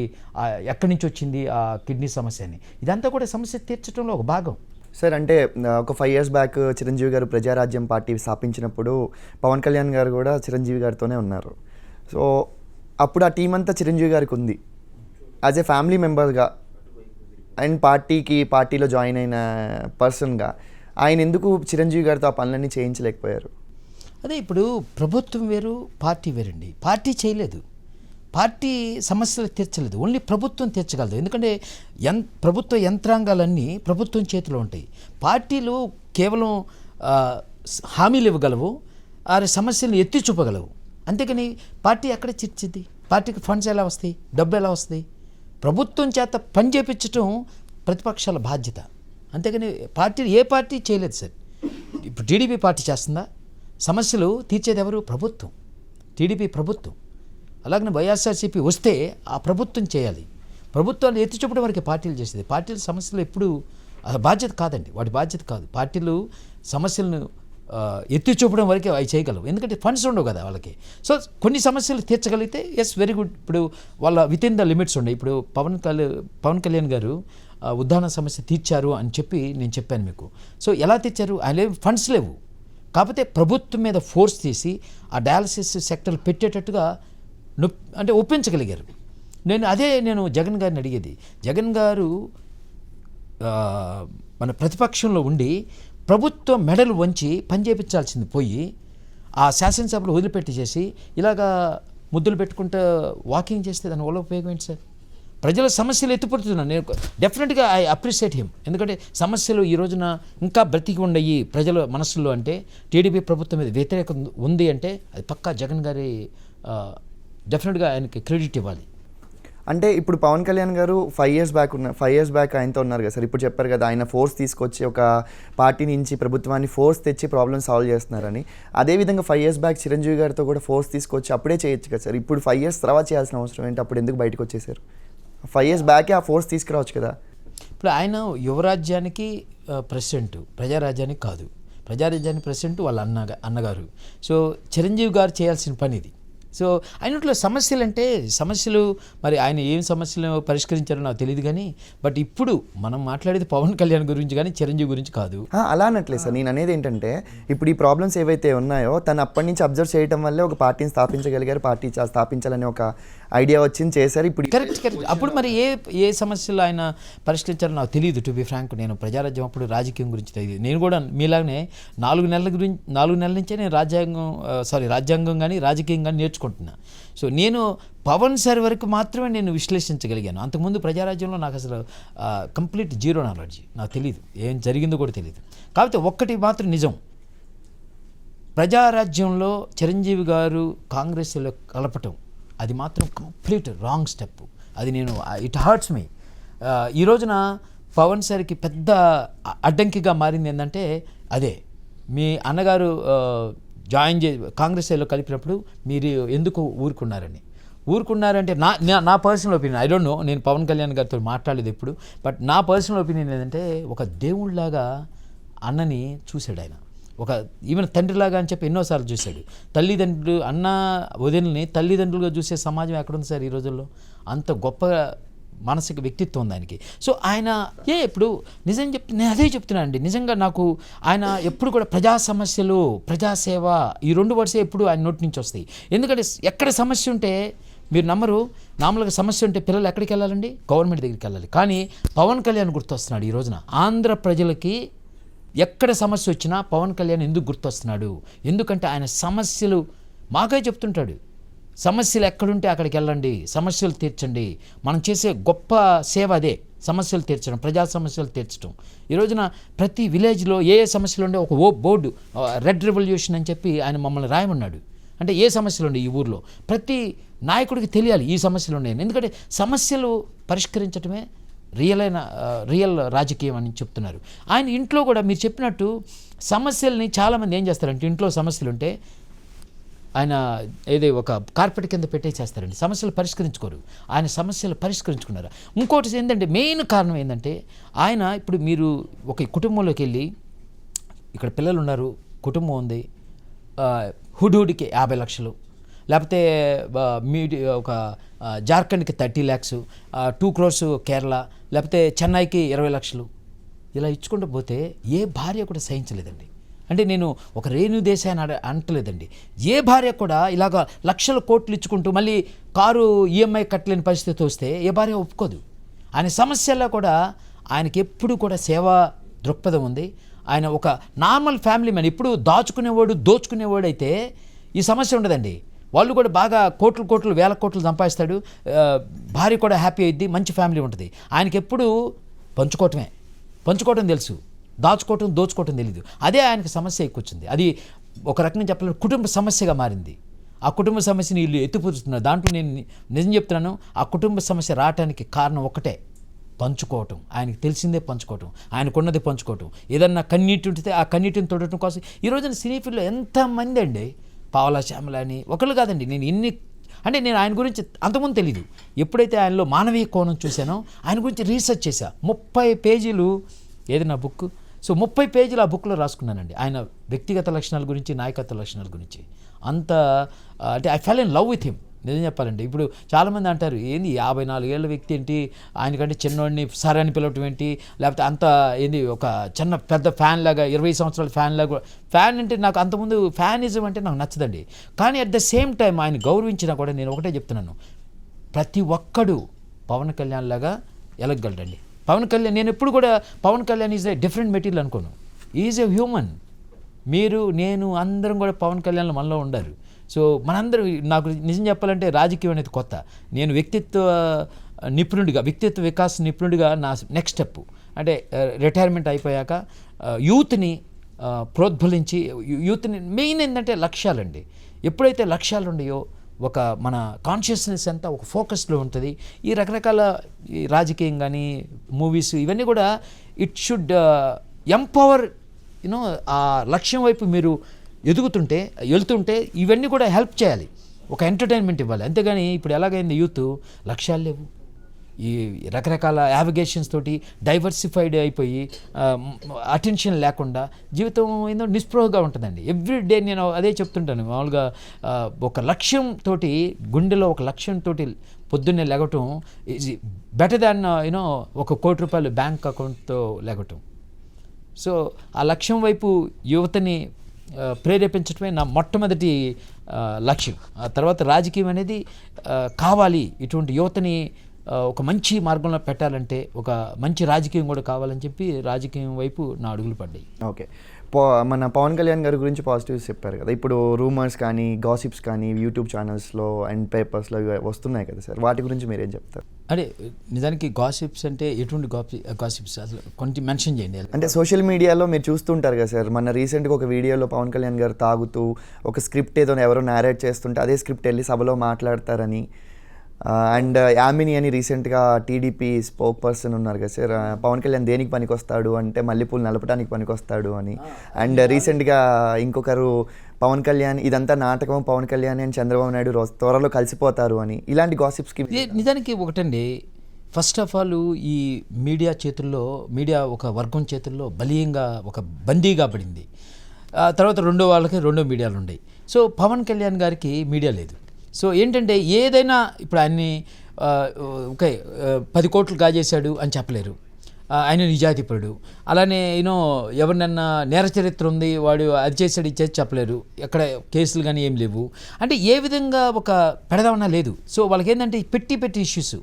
ఎక్కడి నుంచి వచ్చింది ఆ కిడ్నీ సమస్య అని. ఇదంతా కూడా సమస్య తీర్చడంలో ఒక భాగం. సార్ అంటే ఒక 5 years బ్యాక్ చిరంజీవి గారు ప్రజారాజ్యం పార్టీ స్థాపించినప్పుడు పవన్ కళ్యాణ్ గారు కూడా చిరంజీవి గారితోనే ఉన్నారు. సో అప్పుడు ఆ టీం అంతా చిరంజీవి గారికి ఉంది యాజ్ ఏ ఫ్యామిలీ మెంబర్గా అండ్ పార్టీలో జాయిన్ అయిన పర్సన్గా. ఆయన ఎందుకు చిరంజీవి గారితో ఆ పనులన్నీ చేయించలేకపోయారు? అదే ఇప్పుడు ప్రభుత్వం వేరు, పార్టీ వేరండి. పార్టీ చేయలేదు, పార్టీ సమస్యలు తీర్చలేదు, ఓన్లీ ప్రభుత్వం తీర్చగలదు. ఎందుకంటే ప్రభుత్వ యంత్రాంగాలన్నీ ప్రభుత్వం చేతిలో ఉంటాయి. పార్టీలు కేవలం హామీలు ఇవ్వగలవు, ఆ సమస్యలను ఎత్తి చూపగలవు. అంతేకాని పార్టీ ఎక్కడ తీర్చిద్ది? పార్టీకి ఫండ్స్ ఎలా వస్తాయి, డబ్బు ఎలా వస్తుంది? ప్రభుత్వం చేత పని చేపించడం ప్రతిపక్షాల బాధ్యత. అంతేకాని ఏ పార్టీ చేయలేదు సార్. ఇప్పుడు టీడీపీ పార్టీ చేస్తుందా? సమస్యలు తీర్చేది ఎవరు? ప్రభుత్వం, టీడీపీ ప్రభుత్వం. అలాగనే వైఎస్ఆర్సీపీ వస్తే ఆ ప్రభుత్వం చేయాలి. ప్రభుత్వాలు ఎత్తి చూపడం వరకు పార్టీలు చేసేది. పార్టీల సమస్యలు ఎప్పుడు బాధ్యత కాదండి, వాటి బాధ్యత కాదు. పార్టీలు సమస్యలను ఎత్తి చూపడం వరకే అవి చేయగలవు, ఎందుకంటే ఫండ్స్ ఉండవు కదా వాళ్ళకి. సో కొన్ని సమస్యలు తీర్చగలిగితే ఎస్ వెరీ గుడ్. ఇప్పుడు వాళ్ళ విత్ ఇన్ ద లిమిట్స్ ఉన్నాయి. ఇప్పుడు పవన్ కళ్యాణ్ గారు ఉద్దాన సమస్య తీర్చారు అని చెప్పి నేను చెప్పాను మీకు. సో ఎలా తీర్చారు? ఆయన ఫండ్స్ లేవు, కాకపోతే ప్రభుత్వం మీద ఫోర్స్ తీసి ఆ డయాలసిస్ సెక్టర్ పెట్టేటట్టుగా అంటే ఒప్పించగలిగారు. నేను జగన్ గారిని అడిగేది, జగన్ గారు మన ప్రతిపక్షంలో ఉండి ప్రభుత్వం మెడలు వంచి పనిచేపించాల్సింది పోయి ఆ శాసనసభలో వదిలిపెట్టి చేసి ఇలాగా ముద్దులు పెట్టుకుంటూ వాకింగ్ చేస్తే దాని వల్ల ఉపయోగం ఏంటి సార్? ప్రజల సమస్యలు ఎత్తిపడుతున్నాను నేను. డెఫినెట్గా ఐ అప్రిషియేట్ హిమ్. ఎందుకంటే సమస్యలు ఈ రోజున ఇంకా బ్రతికి ఉండయి ప్రజల మనసుల్లో. అంటే టీడీపీ ప్రభుత్వం మీద వ్యతిరేకం ఉంది అంటే అది పక్కా జగన్ గారి డెఫినెట్గా ఆయనకి క్రెడిట్ ఇవ్వాలి. అంటే ఇప్పుడు పవన్ కళ్యాణ్ గారు 5 years బ్యాక్ ఆయనతో ఉన్నారు కదా సార్. ఇప్పుడు చెప్పారు కదా ఆయన ఫోర్స్ తీసుకొచ్చి ఒక పార్టీ నుంచి ప్రభుత్వాన్ని ఫోర్స్ తెచ్చి ప్రాబ్లమ్ సాల్వ్ చేస్తున్నారని. అదేవిధంగా 5 years బ్యాక్ చిరంజీవి గారితో కూడా ఫోర్స్ తీసుకొచ్చి అప్పుడే చేయొచ్చు కదా సార్. ఇప్పుడు 5 years తర్వాత చేయాల్సిన అవసరం ఏంటి? అప్పుడు ఎందుకు బయటకు వచ్చేసారు? 5 years బ్యాకే ఆ ఫోర్స్ తీసుకురావచ్చు కదా. ఇప్పుడు ఆయన యువరాజ్యానికి ప్రెసిడెంట్, ప్రజారాజ్యానికి కాదు. ప్రజారాజ్యానికి ప్రెసిడెంట్ వాళ్ళ అన్నగారు. సో చిరంజీవి గారు చేయాల్సిన పని ఇది. సో ఆయనట్లో సమస్యలు మరి ఆయన ఏం సమస్యలు పరిష్కరించారో నాకు తెలియదు కానీ, బట్ ఇప్పుడు మనం మాట్లాడేది పవన్ కళ్యాణ్ గురించి కానీ చిరంజీవి గురించి కాదు. అలా అనట్లేదు సార్. నేను అనేది ఏంటంటే ఇప్పుడు ఈ ప్రాబ్లమ్స్ ఏవైతే ఉన్నాయో తను అప్పటి నుంచి అబ్జర్వ్ చేయడం వల్లే ఒక పార్టీని స్థాపించగలిగారు. పార్టీ స్థాపించాలనే ఒక ఐడియా వచ్చింది, చేశారు. ఇప్పుడు కరెక్ట్. అప్పుడు మరి ఏ సమస్యలు ఆయన పరిష్కరించారో నాకు తెలియదు. టు బి ఫ్రాంక్, నేను ప్రజారాజ్యం అప్పుడు రాజకీయం గురించి తెలియదు. నేను కూడా మీలాగనే 4 నెలల నుంచే నేను రాజ్యాంగం కానీ రాజకీయం కానీ నేర్చుకుంటున్నా. సో నేను పవన్ సార్ వరకు మాత్రమే నేను విశ్లేషించగలిగాను. అంతకుముందు ప్రజారాజ్యంలో నాకు అసలు కంప్లీట్ జీరో నాలెడ్జ్, నాకు తెలియదు, ఏం జరిగిందో కూడా తెలియదు. కాకపోతే ఒక్కటి మాత్రం నిజం, ప్రజారాజ్యంలో చిరంజీవి గారు కాంగ్రెస్లో కలపటం అది మాత్రం కంప్లీట్ రాంగ్ స్టెప్. అది నేను ఇట్ హర్ట్స్ మీ. ఈ రోజున పవన్ సార్కి పెద్ద అడ్డంకిగా మారింది ఏంటంటే అదే మీ అన్నగారు కాంగ్రెస్లో కలిపినప్పుడు మీరు ఎందుకు ఊరుకున్నారంటే నా personal opinion, I don't know, నేను పవన్ కళ్యాణ్ గారితో మాట్లాడలేదు ఎప్పుడు, బట్ నా పర్సనల్ ఒపీనియన్ ఏంటంటే ఒక దేవుళ్ళలాగా అన్నని చూశాడు ఆయన. ఈవెన్ తండ్రిలాగా అని చెప్పి ఎన్నోసార్లు చూశాడు. అన్న వదినల్ని తల్లిదండ్రులుగా చూసే సమాజం ఎక్కడుంది సార్ ఈ రోజుల్లో? అంత గొప్ప మానసిక వ్యక్తిత్వం ఉంది ఆయనకి. సో ఆయన ఇప్పుడు నిజం నేను అదే చెప్తున్నాను అండి. నిజంగా నాకు ఆయన ఎప్పుడు కూడా ప్రజా సమస్యలు, ప్రజాసేవ, ఈ 2 వర్డ్సే ఎప్పుడు ఆయన నోటి నుంచి వస్తాయి. ఎందుకంటే ఎక్కడ సమస్య ఉంటే మీరు నమ్మరు, మామూలుగా సమస్య ఉంటే పిల్లలు ఎక్కడికి వెళ్ళాలండి? గవర్నమెంట్ దగ్గరికి వెళ్ళాలి. కానీ పవన్ కళ్యాణ్ గుర్తొస్తున్నాడు ఈ రోజున. ఆంధ్ర ప్రజలకి ఎక్కడ సమస్య వచ్చినా పవన్ కళ్యాణ్ ఎందుకు గుర్తొస్తున్నాడు? ఎందుకంటే ఆయన సమస్యలు మాకే చెప్తుంటాడు. సమస్యలు ఎక్కడుంటే అక్కడికి వెళ్ళండి, సమస్యలు తీర్చండి. మనం చేసే గొప్ప సేవ అదే, సమస్యలు తీర్చడం, ప్రజా సమస్యలు తీర్చడం. ఈ రోజున ప్రతి విలేజ్లో ఏ సమస్యలు ఉండే ఒక బోర్డు, రెడ్ రెవల్యూషన్ అని చెప్పి ఆయన మమ్మల్ని రాయమన్నాడు. అంటే ఏ సమస్యలు ఉండే ఈ ఊర్లో ప్రతి నాయకుడికి తెలియాలి ఈ సమస్యలు ఉన్నాయని. ఎందుకంటే సమస్యలు పరిష్కరించడమే రియల్ రాజకీయం అని చెప్తున్నారు. ఆయన ఇంట్లో కూడా మీరు చెప్పినట్టు సమస్యల్ని చాలామంది ఏం చేస్తారంటే, ఇంట్లో సమస్యలు ఉంటే ఆయన ఒక కార్పెట్ కింద పెట్టేసేస్తారండి, సమస్యలు పరిష్కరించుకోరు. ఆయన సమస్యలు పరిష్కరించుకున్నారు. ఇంకోటి ఏంటంటే, మెయిన్ కారణం ఏంటంటే, ఆయన ఇప్పుడు మీరు ఒక కుటుంబంలోకి వెళ్ళి, ఇక్కడ పిల్లలు ఉన్నారు, కుటుంబం ఉంది, హుడ్కి 50 లక్షలు, లేకపోతే ఒక జార్ఖండ్కి 30 lakhs, 2 crores కేరళ, లేకపోతే చెన్నైకి 20 లక్షలు, ఇలా ఇచ్చుకుంటూ పోతే ఏ భార్య కూడా సహించలేదండి. అంటే నేను ఒక రేణు దేశాన్ని అంటలేదండి. ఏ భార్య కూడా ఇలాగ లక్షల కోట్లు ఇచ్చుకుంటూ మళ్ళీ కారు ఈఎంఐ కట్టలేని పరిస్థితి వస్తే ఏ భార్య ఒప్పుకోదు. ఆయన సమస్యల్లో కూడా ఆయనకి ఎప్పుడు కూడా సేవా దృక్పథం ఉంది. ఆయన ఒక నార్మల్ ఫ్యామిలీ మ్యాన్. ఇప్పుడు దోచుకునేవాడు అయితే ఈ సమస్య ఉండదండి. వాళ్ళు కూడా బాగా కోట్లు వేల కోట్లు సంపాదిస్తాడు, భార్య కూడా హ్యాపీ అయ్యిద్ది, మంచి ఫ్యామిలీ ఉంటుంది. ఆయనకి ఎప్పుడు పంచుకోవటం తెలుసు, దోచుకోవటం తెలీదు. అదే ఆయనకి సమస్య ఎక్కువచ్చింది. అది ఒక రకంగా చెప్పాలంటే కుటుంబ సమస్యగా మారింది. ఆ కుటుంబ సమస్యని వీళ్ళు ఎత్తిపుచ్చుతున్నారు. దాంట్లో నేను నిజం చెప్తున్నాను, ఆ కుటుంబ సమస్య రావటానికి కారణం ఒకటే, పంచుకోవటం. ఆయనకి తెలిసిందే పంచుకోవటం, ఆయనకున్నది పంచుకోవటం. ఏదన్నా కన్నీటి ఉంటే ఆ కన్నీటిని తొడటం కోసం ఈ రోజున సినీ ఫీల్డ్లో ఎంతమంది అండి, పావలా శ్యామల అని ఒకళ్ళు కాదండి. నేను ఆయన గురించి అంతకుముందు తెలీదు. ఎప్పుడైతే ఆయనలో మానవీయ కోణం చూశానో ఆయన గురించి రీసెర్చ్ చేశా. 30 పేజీలు ఏది నా బుక్. సో 30 పేజీలు ఆ బుక్లో రాసుకున్నానండి, ఆయన వ్యక్తిగత లక్షణాల గురించి, నాయకత్వ లక్షణాల గురించి. అంత అంటే I fell in love with him. నిజం చెప్పాలంటే ఇప్పుడు చాలామంది అంటారు, ఏంది 54 ఏళ్ళ వ్యక్తి ఏంటి, ఆయనకంటే చిన్నవాడిని సార్ అని పిలవటం ఏంటి, లేకపోతే అంత ఒక పెద్ద ఫ్యాన్ లాగా, 20 సంవత్సరాల ఫ్యాన్ లాగా. ఫ్యాన్ అంటే నాకు అంతకుముందు ఫ్యానిజం అంటే నాకు నచ్చదండి. కానీ అట్ ద సేమ్ టైం ఆయన గౌరవించినా కూడా నేను ఒకటే చెప్తున్నాను, ప్రతి ఒక్కడు పవన్ కళ్యాణ్ లాగా ఎలగలడండి. పవన్ కళ్యాణ్, నేను ఎప్పుడు కూడా Pawan Kalyan is a different material అనుకోను. Is a human. మీరు, నేను, అందరం కూడా పవన్ కళ్యాణ్లో మనలో ఉండారు. సో మనందరం, నాకు నిజం చెప్పాలంటే రాజకీయం అనేది కొత్త. నేను వ్యక్తిత్వ వికాస్ నిపుణుడిగా నా నెక్స్ట్ స్టెప్ అంటే రిటైర్మెంట్ అయిపోయాక యూత్ని ప్రోద్బలించి, యూత్ని మెయిన్ ఏంటంటే లక్ష్యాలండి. ఎప్పుడైతే లక్ష్యాలు ఉన్నాయో మన కాన్షియస్నెస్ అంతా ఒక ఫోకస్లో ఉంటుంది. ఈ రకరకాల రాజకీయం కానీ, మూవీస్, ఇవన్నీ కూడా ఇట్ షుడ్ ఎంపవర్ ఆ లక్ష్యం వైపు మీరు వెళ్తుంటే ఇవన్నీ కూడా హెల్ప్ చేయాలి, ఒక ఎంటర్టైన్మెంట్ ఇవ్వాలి. అంతేగాని ఇప్పుడు ఎలాగైంది యూత్, లక్ష్యాలు లేవు, ఈ రకరకాల యావిగేషన్స్ తోటి డైవర్సిఫైడ్ అయిపోయి అటెన్షన్ లేకుండా జీవితం ఏందో నిస్పృహగా ఉంటుందండి. ఎవ్రీడే నేను అదే చెప్తుంటాను. మామూలుగా ఒక లక్ష్యంతో, గుండెలో ఒక లక్ష్యంతో పొద్దున్నే లెగటం ఈజ్ బెటర్ దాన్ ఒక ₹1 కోటి బ్యాంక్ అకౌంట్తో లెగటం. సో ఆ లక్ష్యం వైపు యువతని ప్రేరేపించడమే నా మొట్టమొదటి లక్ష్యం. ఆ తర్వాత రాజకీయం అనేది కావాలి. ఇటువంటి యువతని ఒక మంచి మార్గంలో పెట్టాలంటే ఒక మంచి రాజకీయం కూడా కావాలని చెప్పి రాజకీయం వైపు నా అడుగులు పడ్డాయి. ఓకే, మన పవన్ కళ్యాణ్ గారి గురించి పాజిటివ్స్ చెప్పారు కదా. ఇప్పుడు రూమర్స్ కానీ, గాసిప్స్ కానీ యూట్యూబ్ ఛానల్స్లో అండ్ పేపర్స్లో వస్తున్నాయి కదా సార్, వాటి గురించి మీరేం చెప్తారు? అదే నిజానికి గాసిప్స్ అంటే ఎటువంటి గాసిప్స్ అసలు కొంచెం మెన్షన్ చేయండి. అంటే సోషల్ మీడియాలో మీరు చూస్తుంటారు కదా సార్, మన రీసెంట్గా ఒక వీడియోలో పవన్ కళ్యాణ్ గారు తాగుతూ ఒక స్క్రిప్ట్ ఏదో ఎవరో నేరేట్ చేస్తుంటే అదే స్క్రిప్ట్ వెళ్ళి సభలో మాట్లాడతారని, అండ్ యామిని అని రీసెంట్గా టీడీపీ స్పోక్ పర్సన్ ఉన్నారు కదా సార్, పవన్ కళ్యాణ్ దేనికి పనికొస్తాడు అంటే మల్లెపూలు నలపడానికి పనికొస్తాడు అని. అండ్ రీసెంట్గా ఇంకొకరు పవన్ కళ్యాణ్ ఇదంతా నాటకం, పవన్ కళ్యాణ్ అని చంద్రబాబు నాయుడు త్వరలో కలిసిపోతారు అని, ఇలాంటి గాసిప్స్కి నిజానికి ఒకటండి, ఫస్ట్ ఆఫ్ ఆల్ ఈ మీడియా ఒక వర్గం చేతుల్లో బలీయంగా ఒక బందీగా పడింది. తర్వాత రెండో మీడియాలు ఉన్నాయి. సో పవన్ కళ్యాణ్ గారికి మీడియా లేదు. సో ఏంటంటే ఏదైనా ఇప్పుడు ఆయన్ని ఓకే 10 కోట్లు కాజేశాడు అని చెప్పలేరు. ఆయన నిజాయితీపరుడు. అలానే ఎవరినన్నా నేర చరిత్ర ఉంది, వాడు అది చేశాడు ఇది చేసి చెప్పలేరు. ఎక్కడ కేసులు కానీ ఏం లేవు. అంటే ఏ విధంగా ఒక పెడదామన్నా లేదు. సో వాళ్ళకి ఏంటంటే పెట్టి ఇష్యూస్,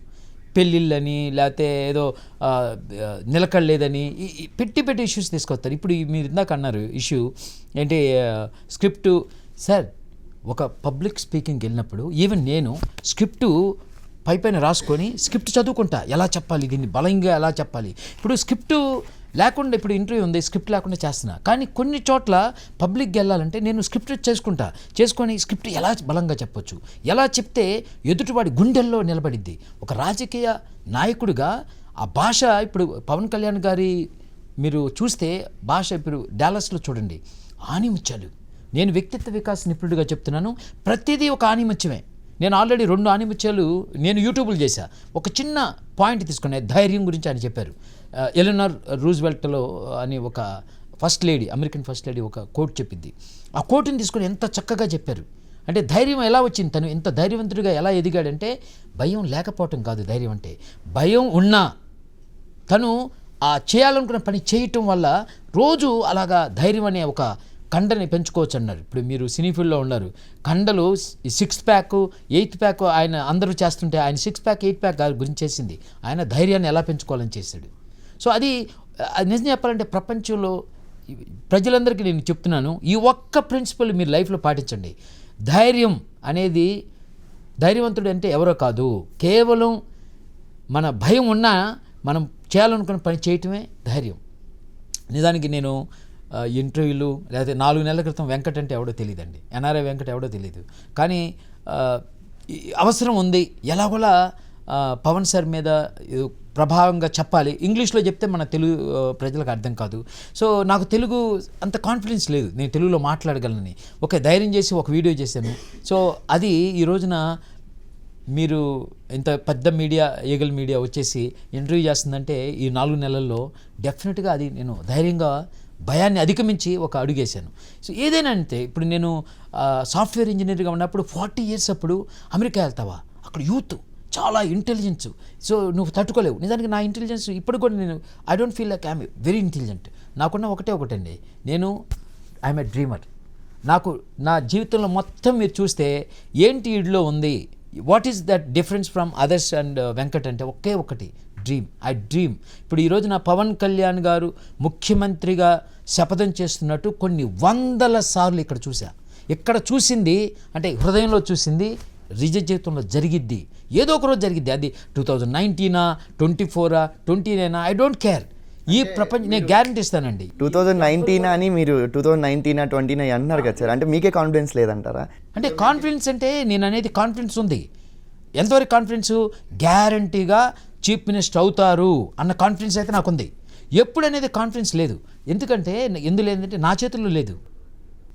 పెళ్ళిళ్ళని లేకపోతే ఏదో నిలకడలేదని పెట్టి ఇష్యూస్ తీసుకొస్తారు. ఇప్పుడు మీరు ఇందాక అన్నారు ఇష్యూ ఏంటి, స్క్రిప్టు. సార్, ఒక పబ్లిక్ స్పీకింగ్కి వెళ్ళినప్పుడు ఈవెన్ నేను స్క్రిప్టు పైన రాసుకొని స్క్రిప్ట్ చదువుకుంటా, ఎలా చెప్పాలి, దీన్ని బలంగా ఎలా చెప్పాలి. ఇప్పుడు స్క్రిప్టు లేకుండా, ఇప్పుడు ఇంటర్వ్యూ ఉంది, స్క్రిప్ట్ లేకుండా చేస్తున్నా. కానీ కొన్ని చోట్ల పబ్లిక్కి వెళ్ళాలంటే నేను స్క్రిప్ట్ చేసుకొని స్క్రిప్ట్ ఎలా బలంగా చెప్పొచ్చు, ఎలా చెప్తే ఎదుటివాడి గుండెల్లో నిలబడిద్ది. ఒక రాజకీయ నాయకుడిగా ఆ భాష, ఇప్పుడు పవన్ కళ్యాణ్ గారి మీరు చూస్తే భాష, ఇప్పుడు డాలస్లో చూడండి, ఆణిముత్యాలు. నేను వ్యక్తిత్వ వికాస నిపుణుడిగా చెప్తున్నాను, ప్రతిదీ ఒక ఆణిముత్యమే. నేను ఆల్రెడీ 2 ఆణిముత్యాలు నేను యూట్యూబ్లో చేశా. ఒక చిన్న పాయింట్ తీసుకునే ధైర్యం గురించి ఆయన చెప్పారు. ఎలినార్ రూజ్వెల్ట్లో అని ఒక first lady, American first lady ఒక కోట్ చెప్పింది. ఆ కోట్ని తీసుకొని ఎంత చక్కగా చెప్పారు. అంటే ధైర్యం ఎలా వచ్చింది, తను ఎంత ధైర్యవంతుడిగా ఎలా ఎదిగాడంటే భయం లేకపోవటం కాదు ధైర్యం అంటే, భయం ఉన్నా తను ఆ చేయాలనుకున్న పని చేయటం వల్ల రోజు అలాగా ధైర్యం అనే ఒక కండని పెంచుకోవచ్చు అన్నారు. ఇప్పుడు మీరు సినీ ఫీల్డ్లో ఉన్నారు, కండలు 6 ప్యాక్ 8 ప్యాక్ ఆయన అందరూ చేస్తుంటే ఆయన 6 ప్యాక్ 8 ప్యాక్ గురించి చేసింది. ఆయన ధైర్యాన్ని ఎలా పెంచుకోవాలని చేశాడు. సో అది నిజం చెప్పాలంటే ప్రపంచంలో ప్రజలందరికీ నేను చెప్తున్నాను, ఈ ఒక్క ప్రిన్సిపల్ మీరు లైఫ్లో పాటించండి. ధైర్యం అనేది, ధైర్యవంతుడు అంటే ఎవరో కాదు, కేవలం మన భయం ఉన్నా మనం చేయాలనుకున్న పని చేయటమే ధైర్యం. నిజానికి నేను ఇంటర్వ్యూలు లేకపోతే 4 నెలల క్రితం వెంకట్ అంటే ఎవడో తెలియదండి, ఎన్ఆర్ఐ వెంకట్ ఎవడో తెలియదు. కానీ అవసరం ఉంది, ఎలాగోలా పవన్ సార్ మీద ప్రభావంగా చెప్పాలి. ఇంగ్లీష్లో చెప్తే మన తెలుగు ప్రజలకు అర్థం కాదు. సో నాకు తెలుగు అంత కాన్ఫిడెన్స్ లేదు, నేను తెలుగులో మాట్లాడగలనని. ఒక ధైర్యం చేసి ఒక వీడియో చేశాను. సో అది ఈ రోజున మీరు ఇంత పెద్ద మీడియా, ఈగల్ మీడియా వచ్చేసి ఇంటర్వ్యూ చేస్తుందంటే ఈ 4 నెలల్లో డెఫినెట్గా అది నేను ధైర్యంగా భయాన్ని అధిగమించి ఒక అడుగేశాను. సో ఏదైనా అంటే, ఇప్పుడు నేను సాఫ్ట్వేర్ ఇంజనీర్గా ఉన్నప్పుడు 40 years అప్పుడు అమెరికా వెళ్తావా, అక్కడ యూత్ చాలా ఇంటెలిజెన్స్, సో నువ్వు తట్టుకోలేవు. నిజానికి నా ఇంటెలిజెన్స్ ఇప్పుడు కూడా నేను I don't feel like I'm very intelligent. నాకున్న ఒకటండి, నేను ఐఎమ్ ఏ డ్రీమర్. నాకు నా జీవితంలో మొత్తం మీరు చూస్తే ఏంటి ఈడ్లో ఉంది, what is that difference from others and Venkat అంటే ఒకే ఒకటి, డ్రీమ్. I dream. ఇప్పుడు ఈరోజు నా పవన్ కళ్యాణ్ గారు ముఖ్యమంత్రిగా శపథం చేస్తున్నట్టు కొన్ని 100 సార్లు ఇక్కడ చూసా. ఇక్కడ చూసింది అంటే హృదయంలో చూసింది నిజ జీవితంలో జరిగిద్ది, ఏదో ఒక రోజు జరిగిద్ది. అది 2019, 24, 29, ఐ డోంట్ కేర్. ఈ ప్రపంచం నేను గ్యారంటీ ఇస్తానండి. 2019 అని మీరు 2019, 20 అన్నారు కదా సార్, అంటే మీకే కాన్ఫిడెన్స్ లేదంటారా? అంటే కాన్ఫిడెన్స్ అంటే నేను అనేది కాన్ఫిడెన్స్ ఉంది. ఎంతవరకు కాన్ఫిడెన్స్, గ్యారంటీగా చీఫ్ మినిస్టర్ అవుతారు అన్న కాన్ఫిడెన్స్ అయితే నాకుంది. ఎప్పుడు అనేది కాన్ఫిడెన్స్ లేదు. ఎందుకంటే ఎందులో లేదంటే నా చేతుల్లో లేదు,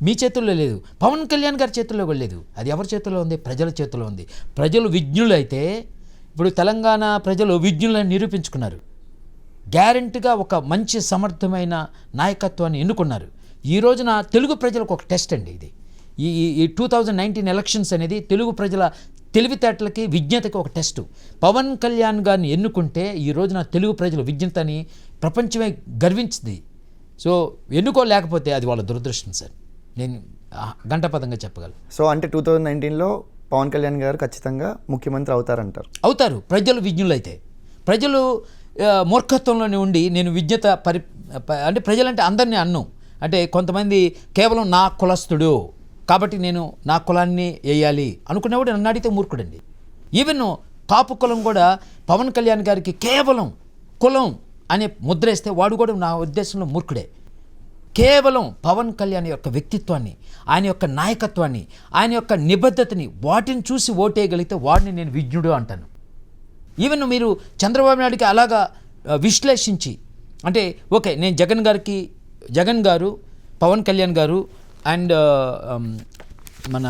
మీ చేతుల్లో లేదు, పవన్ కళ్యాణ్ గారి చేతుల్లో కూడా లేదు. అది ఎవరి చేతుల్లో ఉంది, ప్రజల చేతుల్లో ఉంది. ప్రజలు విజ్ఞులు అయితే, ఇప్పుడు తెలంగాణ ప్రజలు విజ్ఞులను నిరూపించుకున్నారు. గ్యారంటీగా ఒక మంచి సమర్థమైన నాయకత్వాన్ని ఎన్నుకున్నారు. ఈ రోజున తెలుగు ప్రజలకు ఒక టెస్ట్ అండి ఇది. ఈ 2019 ఎలక్షన్స్ అనేది తెలుగు ప్రజల తెలివితేటలకి విజ్ఞతకి ఒక టెస్టు. పవన్ కళ్యాణ్ గారిని ఎన్నుకుంటే ఈ రోజున తెలుగు ప్రజల విజ్ఞతని ప్రపంచమే గర్వించింది. సో ఎన్నుకోలేకపోతే అది వాళ్ళ దురదృష్టం సార్, నేను గంటపదంగా చెప్పగలను. సో అంటే 2019లో పవన్ కళ్యాణ్ గారు ఖచ్చితంగా ముఖ్యమంత్రి అవుతారంటారు? అవుతారు, ప్రజలు విజ్ఞులైతే. ప్రజలు మూర్ఖత్వంలోనే ఉండి నేను విజ్ఞత అంటే ప్రజలంటే అందరినీ అన్ను, అంటే కొంతమంది కేవలం నా కులస్తుడు కాబట్టి నేను నా కులాన్ని వేయాలి అనుకునేవాడు నన్ను అడిగితే మూర్ఖుడండి. ఈవెన్ కాపు కులం కూడా పవన్ కళ్యాణ్ గారికి కేవలం కులం అనే ముద్ర వేస్తే వాడు కూడా నా ఉద్దేశంలో మూర్ఖుడే. కేవలం పవన్ కళ్యాణ్ యొక్క వ్యక్తిత్వాన్ని, ఆయన యొక్క నాయకత్వాన్ని, ఆయన యొక్క నిబద్ధతని వాటిని చూసి ఓటేయగలిగితే వాడిని నేను విజ్ఞుడు అంటాను. ఈవెన్ మీరు చంద్రబాబు నాయుడికి అలాగా విశ్లేషించి, అంటే ఓకే నేను జగన్ గారు పవన్ కళ్యాణ్ గారు అండ్ మన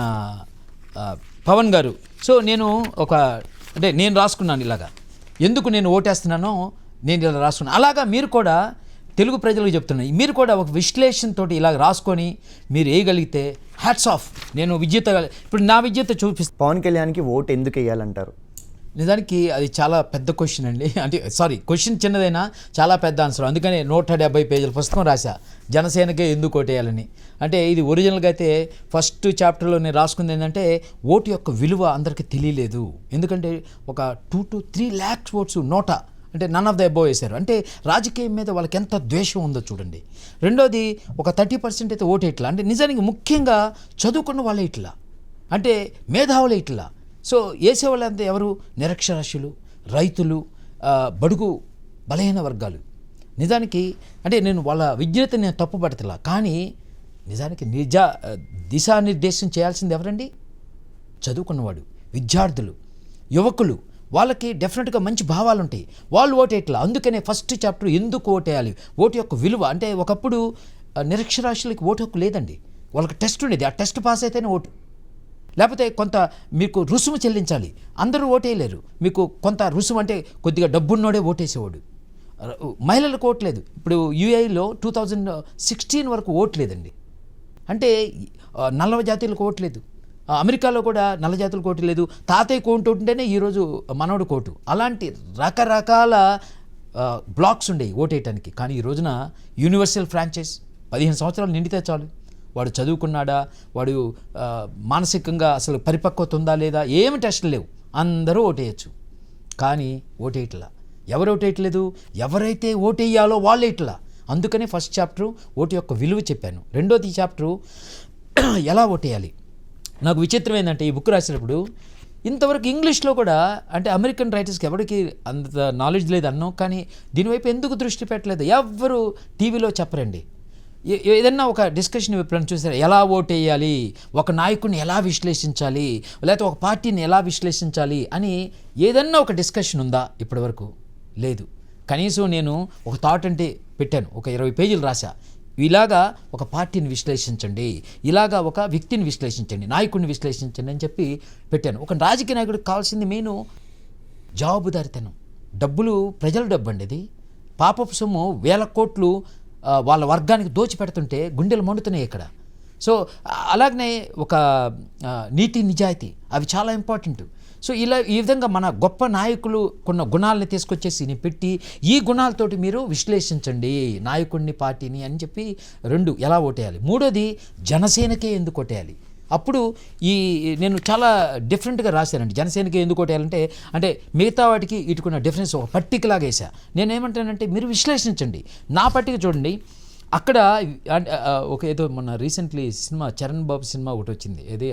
పవన్ గారు, సో నేను అంటే నేను రాసుకున్నాను ఇలాగా, ఎందుకు నేను ఓటేస్తున్నానో నేను ఇలా రాసుకున్నాను. అలాగా మీరు కూడా తెలుగు ప్రజలకు చెప్తున్నాను, మీరు కూడా ఒక విశ్లేషణతో ఇలా రాసుకొని మీరు వేయగలిగితే హ్యాట్స్ ఆఫ్. నేను విజేత, ఇప్పుడు నా విజేత చూపిస్తాను. పవన్ కళ్యాణ్కి ఓటు ఎందుకు వేయాలంటారు? నిజానికి అది చాలా పెద్ద క్వశ్చన్ అండి. అంటే సారీ, క్వశ్చన్ చిన్నదైనా చాలా పెద్ద ఆన్సర్. అందుకని 170 పేజీల పుస్తకం రాశా, జనసేనకే ఎందుకు ఓటేయాలని. అంటే ఇది ఒరిజినల్గా అయితే ఫస్ట్ చాప్టర్లో నేను రాసుకుంది ఏంటంటే ఓటు యొక్క విలువ అందరికీ తెలియలేదు. ఎందుకంటే ఒక 2 to 3 lakhs ఓట్స్ నోటా అంటే నన్ ఆఫ్ ద అబోవ్ వేశారు. అంటే రాజకీయం మీద వాళ్ళకి ఎంత ద్వేషం ఉందో చూడండి. రెండోది ఒక 30% అయితే ఓటు ఇట్లా, అంటే నిజానికి ముఖ్యంగా చదువుకున్న వాళ్ళే ఇట్లా, అంటే మేధావులే ఇట్లా. సో వేసేవాళ్ళంతా ఎవరు? నిరక్షరాస్యులు, రైతులు, బడుగు బలహీన వర్గాలు. నిజానికి అంటే నేను వాళ్ళ విజ్ఞతని నేను తప్పుపడతలా, కానీ నిజానికి దిశానిర్దేశం చేయాల్సింది ఎవరండి? చదువుకున్నవాడు, విద్యార్థులు, యువకులు. వాళ్ళకి డెఫినెట్గా మంచి భావాలు ఉంటాయి, వాళ్ళు ఓటేట్లా. అందుకనే ఫస్ట్ చాప్టర్ ఎందుకు ఓటేయాలి, ఓటు యొక్క విలువ. అంటే ఒకప్పుడు నిరక్షరాస్యులకి ఓటు హక్కు లేదండి, వాళ్ళకి టెస్ట్ ఉండేది, ఆ టెస్ట్ పాస్ అయితేనే ఓటు, లేకపోతే కొంత మీకు రుసుము చెల్లించాలి. అందరూ ఓటేయలేరు, మీకు కొంత రుసుము అంటే కొద్దిగా డబ్బున్నోడే ఓటేసేవాడు. మహిళలకు ఓట్లేదు. ఇప్పుడు యూఏఈలో 2016 వరకు ఓట్లేదండి. అంటే నల్ల జాతీయులకు ఓట్లేదు. అమెరికాలో కూడా నల్ల జాతులకు ఓటు లేదు. తాతయ్య కోటు ఉంటేనే ఈరోజు మనవడు కోటు. అలాంటి రకరకాల బ్లాక్స్ ఉండేవి ఓటేయటానికి. కానీ ఈ రోజున యూనివర్సల్ ఫ్రాంచైజ్ 15 సంవత్సరాలు నిండితే చాలు, వాడు చదువుకున్నాడా, వాడు మానసికంగా అసలు పరిపక్వత ఉందా లేదా, ఏమి టెస్టులు లేవు, అందరూ ఓటేయచ్చు. కానీ ఓటేయట్లా. ఎవరు ఓటేయట్లేదు? ఎవరైతే ఓటేయాలో వాళ్ళే ఇట్లా. అందుకనే ఫస్ట్ చాప్టరు ఓటు యొక్క విలువ చెప్పాను. రెండోది చాప్టరు ఎలా ఓటేయాలి. నాకు విచిత్రం ఏంటంటే ఈ బుక్ రాసినప్పుడు ఇంతవరకు ఇంగ్లీష్లో కూడా, అంటే అమెరికన్ రైటర్స్కి ఎవరికి అంత నాలెడ్జ్ లేదు అన్నాం, కానీ దీనివైపు ఎందుకు దృష్టి పెట్టలేదు? ఎవ్వరు టీవీలో చెప్పరండి. ఏదన్నా ఒక డిస్కషన్ ఎప్పుడైనా చూసారా? ఎలా ఓటేయాలి, ఒక నాయకుడిని ఎలా విశ్లేషించాలి, లేకపోతే ఒక పార్టీని ఎలా విశ్లేషించాలి అని ఏదన్నా ఒక డిస్కషన్ ఉందా? ఇప్పటివరకు లేదు. కనీసం నేను ఒక థాట్ అంటే పెట్టాను, ఒక 20 పేజీలు రాశా. ఇలాగా ఒక పార్టీని విశ్లేషించండి, ఇలాగా ఒక వ్యక్తిని విశ్లేషించండి, నాయకుడిని విశ్లేషించండి అని చెప్పి పెట్టాను. ఒక రాజకీయ నాయకుడికి కావాల్సింది మెయిన్ జవాబుదారితనం. డబ్బులు ప్రజల డబ్బు అండి, ఇది పాపపు సొమ్ము 1000 కోట్లు వాళ్ళ వర్గానికి దోచిపెడుతుంటే గుండెలు మండుతున్నాయి ఇక్కడ. సో అలాగనే ఒక నీతి నిజాయితీ, అవి చాలా ఇంపార్టెంట్. సో ఈ విధంగా మన గొప్ప నాయకులు కొన్న గుణాలని తీసుకొచ్చేసి నేను పెట్టి, ఈ గుణాలతోటి మీరు విశ్లేషించండి నాయకుడిని, పార్టీని అని చెప్పి 2 ఎలా ఓటేయాలి. మూడోది జనసేనకే ఎందుకు ఓటేయాలి. అప్పుడు నేను చాలా డిఫరెంట్గా రాశానండి. జనసేనకి ఎందుకు ఓటేయాలంటే, అంటే మిగతా వాటికి ఇటుకున్న డిఫరెన్స్ ఒక పట్టికలాగా వేసా. నేనేమంటానంటే మీరు విశ్లేషించండి. నా పట్టిక చూడండి, అక్కడ ఒక ఏదో మొన్న రీసెంట్లీ సినిమా చరణ్ బాబు సినిమా ఒకటి వచ్చింది, ఏది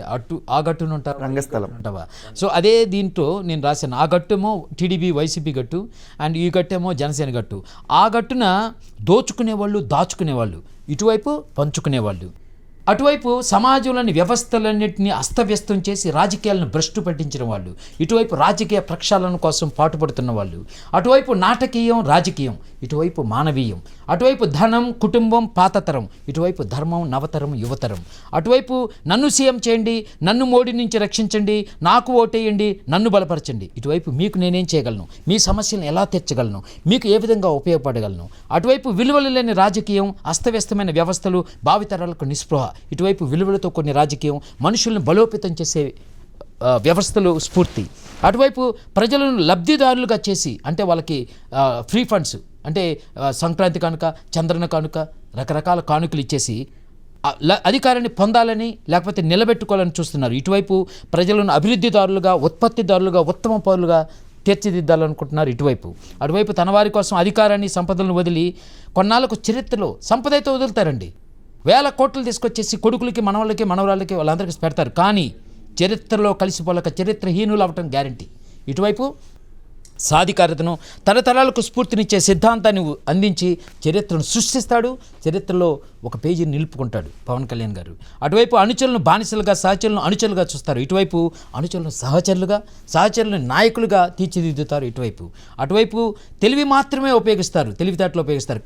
ఆ గట్టును ఉంటారు రంగస్థలం ఉంటావా. సో అదే దీంట్లో నేను రాశాను, ఆ గట్టేమో టీడీపీ వైసీపీ గట్టు అండ్ ఈ గట్టేమో జనసేన గట్టు. ఆ గట్టున దోచుకునేవాళ్ళు, దాచుకునేవాళ్ళు, ఇటువైపు పంచుకునేవాళ్ళు. అటువైపు సమాజంలోని వ్యవస్థలన్నింటినీ అస్తవ్యస్తం చేసి రాజకీయాలను భ్రష్టు పట్టించిన వాళ్ళు, ఇటువైపు రాజకీయ ప్రక్షాళన కోసం పాటుపడుతున్న వాళ్ళు. అటువైపు నాటకీయం రాజకీయం, ఇటువైపు మానవీయం. అటువైపు ధనం కుటుంబం పాతతరం, ఇటువైపు ధర్మం నవతరం యువతరం. అటువైపు నన్ను సీఎం చేయండి, నన్ను మోడీ నుంచి రక్షించండి, నాకు ఓటేయండి, నన్ను బలపరచండి. ఇటువైపు మీకు నేనేం చేయగలను, మీ సమస్యలను ఎలా తీర్చగలను, మీకు ఏ విధంగా ఉపయోగపడగలను. అటువైపు విలువలు లేని రాజకీయం, అస్తవ్యస్తమైన వ్యవస్థలు, భావితరాలకు నిస్పృహ. ఇటువైపు విలువలతో కొన్ని రాజకీయం, మనుషులను బలోపేతం చేసే వ్యవస్థలు స్ఫూర్తి. అటువైపు ప్రజలను లబ్ధిదారులుగా చేసి, అంటే వాళ్ళకి ఫ్రీ ఫండ్స్, అంటే సంక్రాంతి కానుక, చంద్రన కానుక, రకరకాల కానుకలు ఇచ్చేసి అధికారాన్ని పొందాలని లేకపోతే నిలబెట్టుకోవాలని చూస్తున్నారు. ఇటువైపు ప్రజలను అభివృద్ధిదారులుగా, ఉత్పత్తిదారులుగా, ఉత్తమ పౌరులుగా తీర్చిదిద్దాలనుకుంటున్నారు ఇటువైపు. అటువైపు తన వారి కోసం అధికారాన్ని, సంపదలను వదిలి కొన్నాళ్ళకు చరిత్రలో సంపద అయితే వదులుతారండి, 1000 కోట్లు తీసుకొచ్చేసి కొడుకులకి, మనవాళ్ళకి, మనవరాళ్ళకి, వాళ్ళందరికీ పెడతారు. కానీ చరిత్రలో కలిసిపోలేక చరిత్రహీనులు అవ్వటం గ్యారంటీ. ఇటువైపు సాధికారతను, తరతరాలకు స్ఫూర్తినిచ్చే సిద్ధాంతాన్ని అందించి చరిత్రను సృష్టిస్తాడు, చరిత్రలో ఒక పేజీని నిలుపుకుంటాడు పవన్ కళ్యాణ్ గారు. అటువైపు అనుచరులను బానిసలుగా, సహచరులను అనుచరులుగా చూస్తారు. ఇటువైపు అనుచరులను సహచరులుగా, సహచరులను నాయకులుగా తీర్చిదిద్దుతారు ఇటువైపు. అటువైపు తెలివి మాత్రమే ఉపయోగిస్తారు, తెలివితేటలు ఉపయోగిస్తారు,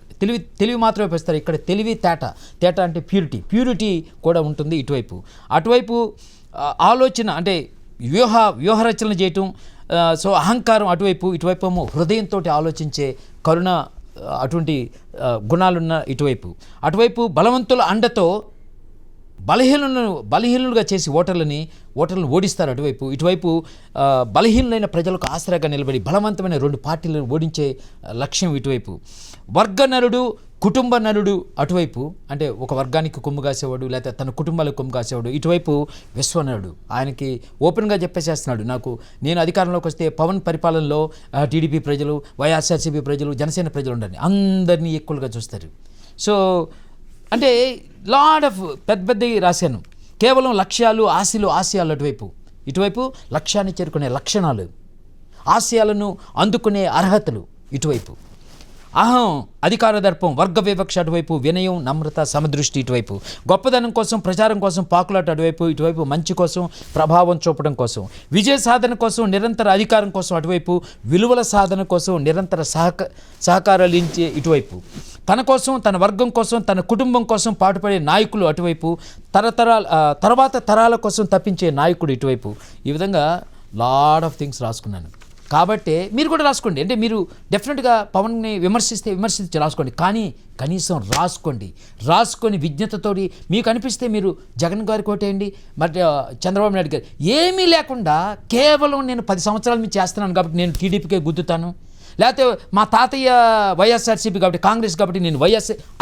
తెలివి మాత్రమే ఉపయోగిస్తారు. ఇక్కడ తెలివి తేట అంటే ప్యూరిటీ కూడా ఉంటుంది ఇటువైపు. అటువైపు ఆలోచన అంటే వ్యూహరచన చేయటం, సో అహంకారం అటువైపు, ఇటువైపు ఏమో హృదయంతో ఆలోచించే కరుణ, అటువంటి గుణాలున్న ఇటువైపు. అటువైపు బలవంతుల అండతో బలహీనులుగా చేసి ఓటర్లను ఓడిస్తారు అటువైపు. ఇటువైపు బలహీనులైన ప్రజలకు ఆసరాగా నిలబడి బలవంతమైన 2 పార్టీలను ఓడించే లక్ష్యం ఇటువైపు. వర్గ నరుడు, కుటుంబ నరుడు అటువైపు, అంటే ఒక వర్గానికి కొమ్ము కాసేవాడు లేకపోతే తన కుటుంబాలకు కొమ్ము కాసేవాడు. ఇటువైపు విశ్వనరుడు, ఆయనకి ఓపెన్గా చెప్పేసేస్తున్నాడు, నేను అధికారంలోకి వస్తే పవన్ పరిపాలనలో టీడీపీ ప్రజలు, వైఎస్ఆర్సీపీ ప్రజలు, జనసేన ప్రజలు ఉండండి, అందరినీ ఈక్వల్గా చూస్తారు. సో అంటే లాడ్ ఆఫ్ పెద్దవి రాశాను. కేవలం లక్ష్యాలు, ఆశయాలు అటువైపు. ఇటువైపు లక్ష్యాన్ని చేరుకునే లక్షణాలు, ఆశయాలను అందుకునే అర్హతలు ఇటువైపు. అహం, అధికార దర్పం, వర్గ వివక్ష అటువైపు. వినయం, నమ్రత, సమదృష్టి ఇటువైపు. గొప్పదనం కోసం, ప్రచారం కోసం పాకులాట అటువైపు. ఇటువైపు మంచి కోసం, ప్రభావం చూపడం కోసం, విజయ సాధన కోసం, నిరంతర అధికారం కోసం అటువైపు. విలువల సాధన కోసం నిరంతర సహకారాలు ఇచ్చే ఇటువైపు. తన కోసం, తన వర్గం కోసం, తన కుటుంబం కోసం పాటుపడే నాయకులు అటువైపు. తర్వాత తరాల కోసం తప్పించే నాయకుడు ఇటువైపు. ఈ విధంగా లాడ్ ఆఫ్ థింగ్స్ రాసుకున్నాను. కాబట్టి మీరు కూడా రాసుకోండి. అంటే మీరు డెఫినెట్గా పవన్ని విమర్శించి రాసుకోండి, కానీ కనీసం రాసుకొని విజ్ఞతతోటి మీకు అనిపిస్తే మీరు జగన్ గారికి ఓటేయండి, మరి చంద్రబాబు నాయుడు గారు. ఏమీ లేకుండా కేవలం నేను 10 సంవత్సరాల నుంచి చేస్తున్నాను కాబట్టి నేను టీడీపీకే గుద్దుతాను, లేకపోతే మా తాతయ్య వైఎస్ఆర్సీపీ కాబట్టి, కాంగ్రెస్ కాబట్టి నేను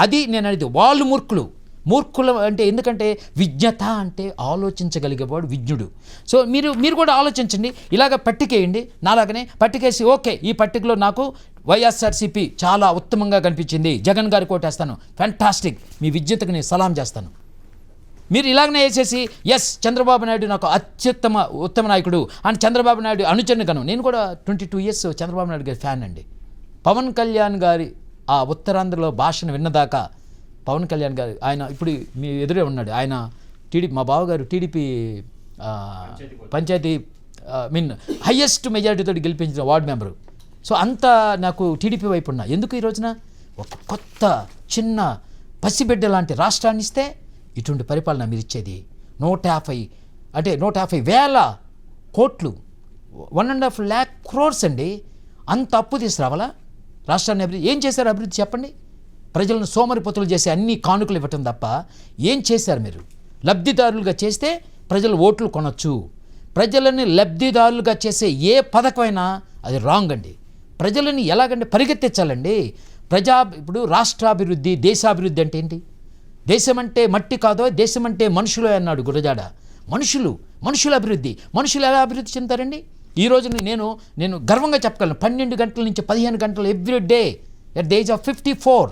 అది నేను అనేది వాళ్ళు మూర్ఖులు అంటే. ఎందుకంటే విజ్ఞత అంటే ఆలోచించగలిగేవాడు విజ్ఞుడు. సో మీరు కూడా ఆలోచించండి, ఇలాగ పట్టికేయండి, నాలాగనే పట్టికేసి ఓకే ఈ పట్టికలో నాకు వైఎస్ఆర్సీపీ చాలా ఉత్తమంగా కనిపించింది, జగన్ గారికి ఓటేస్తాను, ఫ్యాంటాస్టిక్, మీ విజ్ఞతకు నేను సలాం చేస్తాను. మీరు ఇలాగనే వేసేసి ఎస్ చంద్రబాబు నాయుడు నాకు ఉత్తమ నాయకుడు అని చంద్రబాబు నాయుడు అనుచరునిగాను. నేను కూడా 22 years చంద్రబాబు నాయుడు గారి ఫ్యాన్ అండి. పవన్ కళ్యాణ్ గారి ఆ ఉత్తరాంధ్రలో భాషను విన్నదాకా పవన్ కళ్యాణ్ గారు, ఆయన ఇప్పుడు మీ ఎదురే ఉన్నాడు, ఆయన మా బావగారు టీడీపీ పంచాయతీ హయ్యెస్ట్ మెజారిటీతో గెలిపించిన వార్డు మెంబరు. సో అంతా నాకు టీడీపీ వైపు ఉన్నా. ఎందుకు ఈ రోజున ఒక కొత్త చిన్న పసిబిడ్డ లాంటి రాష్ట్రాన్ని ఇస్తే ఇటువంటి పరిపాలన మీరు ఇచ్చేది 150,000 కోట్లు, 1.5 lakh crores అండి. అంత అప్పు తీసుకురావాలా రాష్ట్రాన్ని? అభివృద్ధి ఏం చేశారు? అభివృద్ధి చెప్పండి. ప్రజలను సోమరిపోతులు చేసి అన్ని కానుకలు ఇవ్వటం తప్ప ఏం చేశారు మీరు? లబ్ధిదారులుగా చేస్తే ప్రజలు ఓట్లు కొనొచ్చు. ప్రజలని లబ్ధిదారులుగా చేసే ఏ పథకమైనా అది రాంగ్ అండి. ప్రజలని ఎలాగంటే పరిగెత్తించాలండి. ఇప్పుడు రాష్ట్రాభివృద్ధి, దేశాభివృద్ధి అంటే ఏంటి? దేశం అంటే మట్టి కాదో, దేశం అంటే మనుషులు అన్నాడు గురజాడ. మనుషుల అభివృద్ధి. మనుషులు ఎలా అభివృద్ధి చెందుతారండి? ఈ రోజు నేను గర్వంగా చెప్పగలను, 12 గంటల నుంచి 15 గంటలు every day at the age of 54.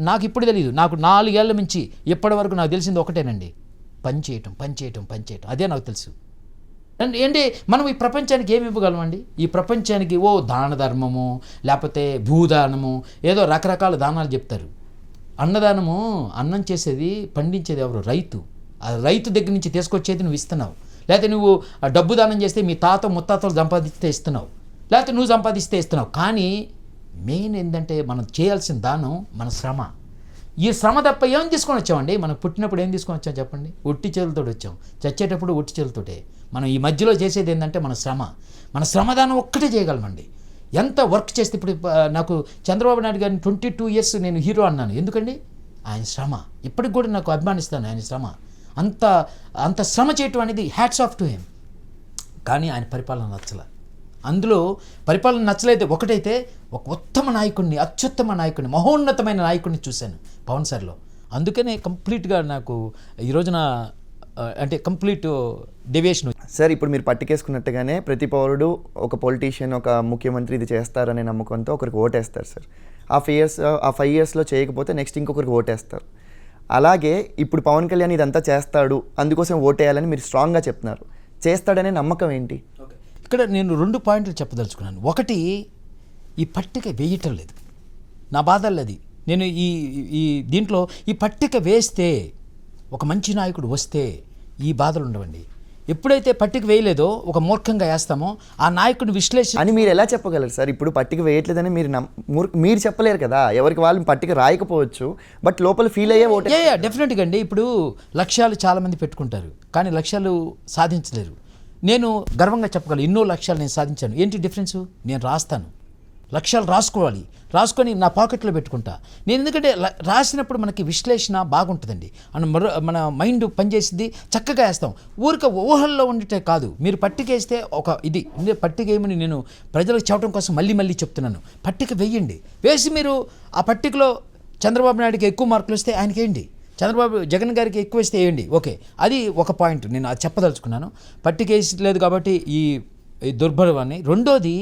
నాకు ఇప్పుడు తెలియదు, నాకు 4 ఏళ్ల నుంచి ఇప్పటి వరకు నాకు తెలిసింది ఒకటేనండి, పనిచేయటం. అదే నాకు తెలుసు. ఏంటి మనం ఈ ప్రపంచానికి ఏమి ఇవ్వగలమండి? ఈ ప్రపంచానికి దాన ధర్మము, లేకపోతే భూదానము, ఏదో రకరకాల దానాలు చెప్తారు. అన్నదానము, అన్నం చేసేది పండించేది ఎవరు? రైతు. ఆ రైతు దగ్గర నుంచి తీసుకొచ్చేది నువ్వు ఇస్తున్నావు. లేకపోతే నువ్వు డబ్బు దానం చేస్తే మీ ముత్తాతలు సంపాదిస్తే ఇస్తున్నావు, లేకపోతే నువ్వు సంపాదిస్తే ఇస్తున్నావు. కానీ మెయిన్ ఏంటంటే మనం చేయాల్సిన దానం మన శ్రమ. ఈ శ్రమ తప్ప ఏం తీసుకొని వచ్చామండి? మనం పుట్టినప్పుడు ఏం తీసుకొని వచ్చాం చెప్పండి? ఒట్టి చేతులతో వచ్చాం, చచ్చేటప్పుడు ఒట్టి చేతులతోటే. మనం ఈ మధ్యలో చేసేది ఏంటంటే మన శ్రమదానం ఒక్కటే చేయగలమండి. ఎంత వర్క్ చేస్తే ఇప్పుడు నాకు చంద్రబాబు నాయుడు గారిని 22 years నేను హీరో అన్నాను. ఎందుకండి? ఆయన శ్రమ ఇప్పటికి కూడా నాకు అభిమానిస్తాను. ఆయన శ్రమ అంత శ్రమ చేయటం అనేది హ్యాట్స్ ఆఫ్ టు హిమ్. కానీ ఆయన పరిపాలన అందులో పరిపాలన నచ్చలేదు. ఒకటైతే ఒక ఉత్తమ నాయకుడిని, అత్యుత్తమ నాయకుడిని, మహోన్నతమైన నాయకుడిని చూశాను పవన్ సార్లో. అందుకనే కంప్లీట్గా నాకు ఈ రోజున అంటే కంప్లీట్ డెవియేషన్. సార్ ఇప్పుడు మీరు పట్టుకేసుకున్నట్టుగానే ప్రతి పౌరుడు ఒక పొలిటీషియన్, ఒక ముఖ్యమంత్రి ఇది చేస్తారనే నమ్మకంతో ఒకరికి ఓటేస్తారు సార్. ఆ 5 yearsలో చేయకపోతే నెక్స్ట్ ఇంకొకరికి ఓటేస్తారు. అలాగే ఇప్పుడు పవన్ కళ్యాణ్ ఇదంతా చేస్తాడు, అందుకోసం ఓటేయాలని మీరు స్ట్రాంగ్గా చెప్తున్నారు. చేస్తాడనే నమ్మకం ఏంటి? ఇక్కడ నేను 2 పాయింట్లు చెప్పదలుచుకున్నాను. ఒకటి, ఈ పట్టిక వేయటం లేదు, నా బాధలు అది. నేను ఈ దీంట్లో ఈ పట్టిక వేస్తే ఒక మంచి నాయకుడు వస్తే ఈ బాధలు ఉండవండి. ఎప్పుడైతే పట్టిక వేయలేదో, ఒక మూర్ఖంగా వేస్తామో ఆ నాయకుడిని విశ్లేషణ అని మీరు ఎలా చెప్పగలరు సార్? ఇప్పుడు పట్టిక వేయట్లేదని మీరు చెప్పలేరు కదా. ఎవరికి వాళ్ళు పట్టిక రాయకపోవచ్చు, బట్ లోపల ఫీల్ అయ్యే ఓటే. డెఫినెట్గా అండి. ఇప్పుడు లక్ష్యాలు చాలామంది పెట్టుకుంటారు, కానీ లక్ష్యాలు సాధించలేరు. నేను గర్వంగా చెప్పగలను, ఎన్నో లక్ష్యాలు నేను సాధించాను. ఏంటి డిఫరెన్సు? నేను రాస్తాను, లక్ష్యాలు రాసుకొని నా పాకెట్లో పెట్టుకుంటా నేను. ఎందుకంటే రాసినప్పుడు మనకి విశ్లేషణ బాగుంటుందండి, మన మైండ్ పనిచేసింది, చక్కగా వేస్తాం. ఊరిక ఊహల్లో ఉండటే కాదు, మీరు పట్టికేస్తే ఒక ఇది పట్టిక ఏమని నేను ప్రజలకు చెప్పడం కోసం మళ్ళీ చెప్తున్నాను. పట్టిక వేయండి, వేసి మీరు ఆ పట్టికలో చంద్రబాబు నాయుడుకి ఎక్కువ మార్కులు వస్తే ఆయనకి వేయండి, జగన్ గారికి ఎక్కువ ఇస్తే వేయండి. ఓకే, అది ఒక పాయింట్, నేను అది చెప్పదలుచుకున్నాను. పట్టిక వేసలేదు కాబట్టి ఈ దుర్భరవాన్ని. రెండోది,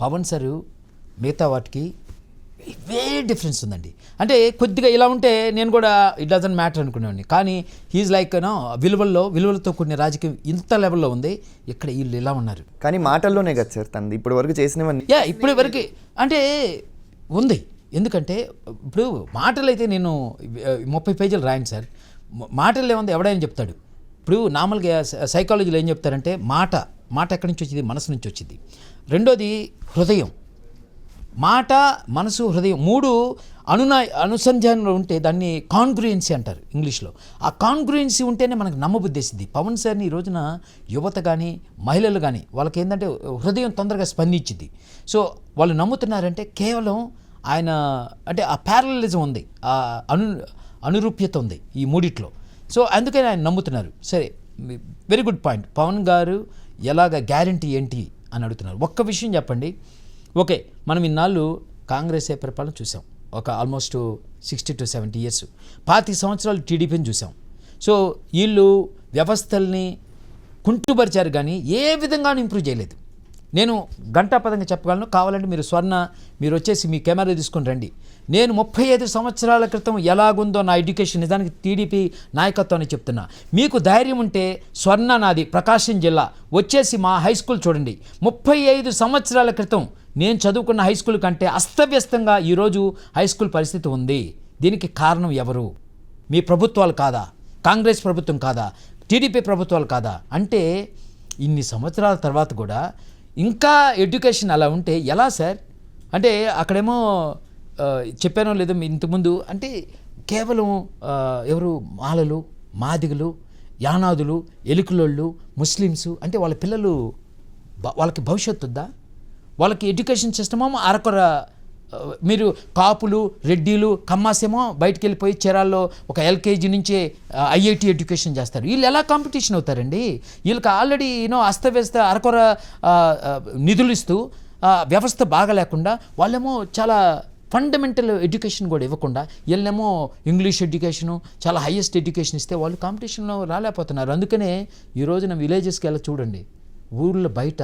పవన్ సార్ మిగతా వాటికి వెరీ డిఫరెన్స్ ఉందండి. అంటే కొద్దిగా ఇలా ఉంటే నేను కూడా ఇట్ డజంట్ మ్యాటర్ అనుకునేవాడిని, కానీ హీఈస్ లైక్ విలువలతో కూడిన రాజకీయం ఇంత లెవెల్లో ఉంది. ఇక్కడ వీళ్ళు ఇలా ఉన్నారు, కానీ మాటల్లోనే కదా సార్ తనది ఇప్పటి వరకు చేసినవన్నీ. ఇప్పటి వరకు అంటే ఉంది. ఎందుకంటే ఇప్పుడు మాటలు అయితే నేను 30 పేజీలు రాయను సార్. మాటలు ఏముంది, ఎవడైనా చెప్తాడు. ఇప్పుడు నార్మల్గా సైకాలజీలో ఏం చెప్తారంటే మాట ఎక్కడి నుంచి వచ్చింది, మనసు నుంచి వచ్చింది. రెండోది హృదయం. మాట, మనసు, హృదయం 3 అనుసంధానంలో ఉంటే దాన్ని కాన్గ్రుయెన్సీ అంటారు ఇంగ్లీష్లో. ఆ కాన్గ్రుయెన్సీ ఉంటేనే మనకు నమ్మబుద్ధేసింది. పవన్ సార్ని ఈ రోజున యువత కానీ మహిళలు కానీ వాళ్ళకి ఏంటంటే హృదయం తొందరగా స్పందించింది. సో వాళ్ళు నమ్ముతున్నారంటే కేవలం ఆయన అంటే ఆ ప్యారలలిజం ఉంది, ఆ అనురూప్యత ఉంది ఈ మూడిట్లో. సో అందుకని ఆయన నమ్ముతున్నారు. సరే, వెరీ గుడ్ పాయింట్. పవన్ గారు ఎలాగ గ్యారంటీ ఏంటి అని అడుగుతున్నారు. ఒక్క విషయం చెప్పండి. ఓకే, మనం ఇన్నాళ్ళు కాంగ్రెస్ పరిపాలన చూసాం, ఒక ఆల్మోస్ట్ 60 to 70 years. 25 సంవత్సరాలు టీడీపీని చూసాం. సో వీళ్ళు వ్యవస్థల్ని కుంటుపరిచారు కానీ ఏ విధంగానూ ఇంప్రూవ్ చేయలేదు. నేను ఘంటాపదంగా చెప్పగలను, కావాలంటే మీరు వచ్చేసి మీ కెమెరా తీసుకొని రండి. నేను 35 సంవత్సరాల క్రితం ఎలాగుందో నా ఎడ్యుకేషన్, నిజానికి టీడీపీ నాయకత్వాన్ని చెప్తున్నా. మీకు ధైర్యం ఉంటే స్వర్ణ నాది ప్రకాశం జిల్లా, వచ్చేసి మా హై స్కూల్ చూడండి. 35 సంవత్సరాల క్రితం నేను చదువుకున్న హై స్కూల్ కంటే అస్తవ్యస్తంగా ఈరోజు హై స్కూల్ పరిస్థితి ఉంది. దీనికి కారణం ఎవరు? మీ ప్రభుత్వాలు కాదా? కాంగ్రెస్ ప్రభుత్వం కాదా? టీడీపీ ప్రభుత్వాలు కాదా? అంటే ఇన్ని సంవత్సరాల తర్వాత కూడా ఇంకా ఎడ్యుకేషన్ అలా ఉంటే ఎలా సార్? అంటే అక్కడేమో చెప్పానో లేదో ఇంతకుముందు, అంటే కేవలం ఎవరు మాలలు, మాదిగలు, యానాదులు, ఎలుకలోళ్ళు, ముస్లిమ్స్, అంటే వాళ్ళ పిల్లలు వాళ్ళకి భవిష్యత్తు ఉందా? వాళ్ళకి ఎడ్యుకేషన్ సిస్టమో అరకొర. మీరు కాపులు, రెడ్డిలు, కమ్మాసేమో బయటికి వెళ్ళిపోయి చీరాల్లో ఒక ఎల్కేజీ నుంచే ఐఐటి ఎడ్యుకేషన్ చేస్తారు. వీళ్ళు ఎలా కాంపిటీషన్ అవుతారండి? వీళ్ళకి ఆల్రెడీ అస్తవ్యస్త అరకొర నిధులు ఇస్తూ వ్యవస్థ బాగా లేకుండా, వాళ్ళేమో చాలా ఫండమెంటల్ ఎడ్యుకేషన్ కూడా ఇవ్వకుండా, వీళ్ళేమో ఇంగ్లీష్ ఎడ్యుకేషను చాలా హైయెస్ట్ ఎడ్యుకేషన్ ఇస్తే వాళ్ళు కాంపిటీషన్లో రాలేకపోతున్నారు. అందుకనే ఈ రోజున విలేజెస్కి వెళ్ళి చూడండి, ఊళ్ళో బయట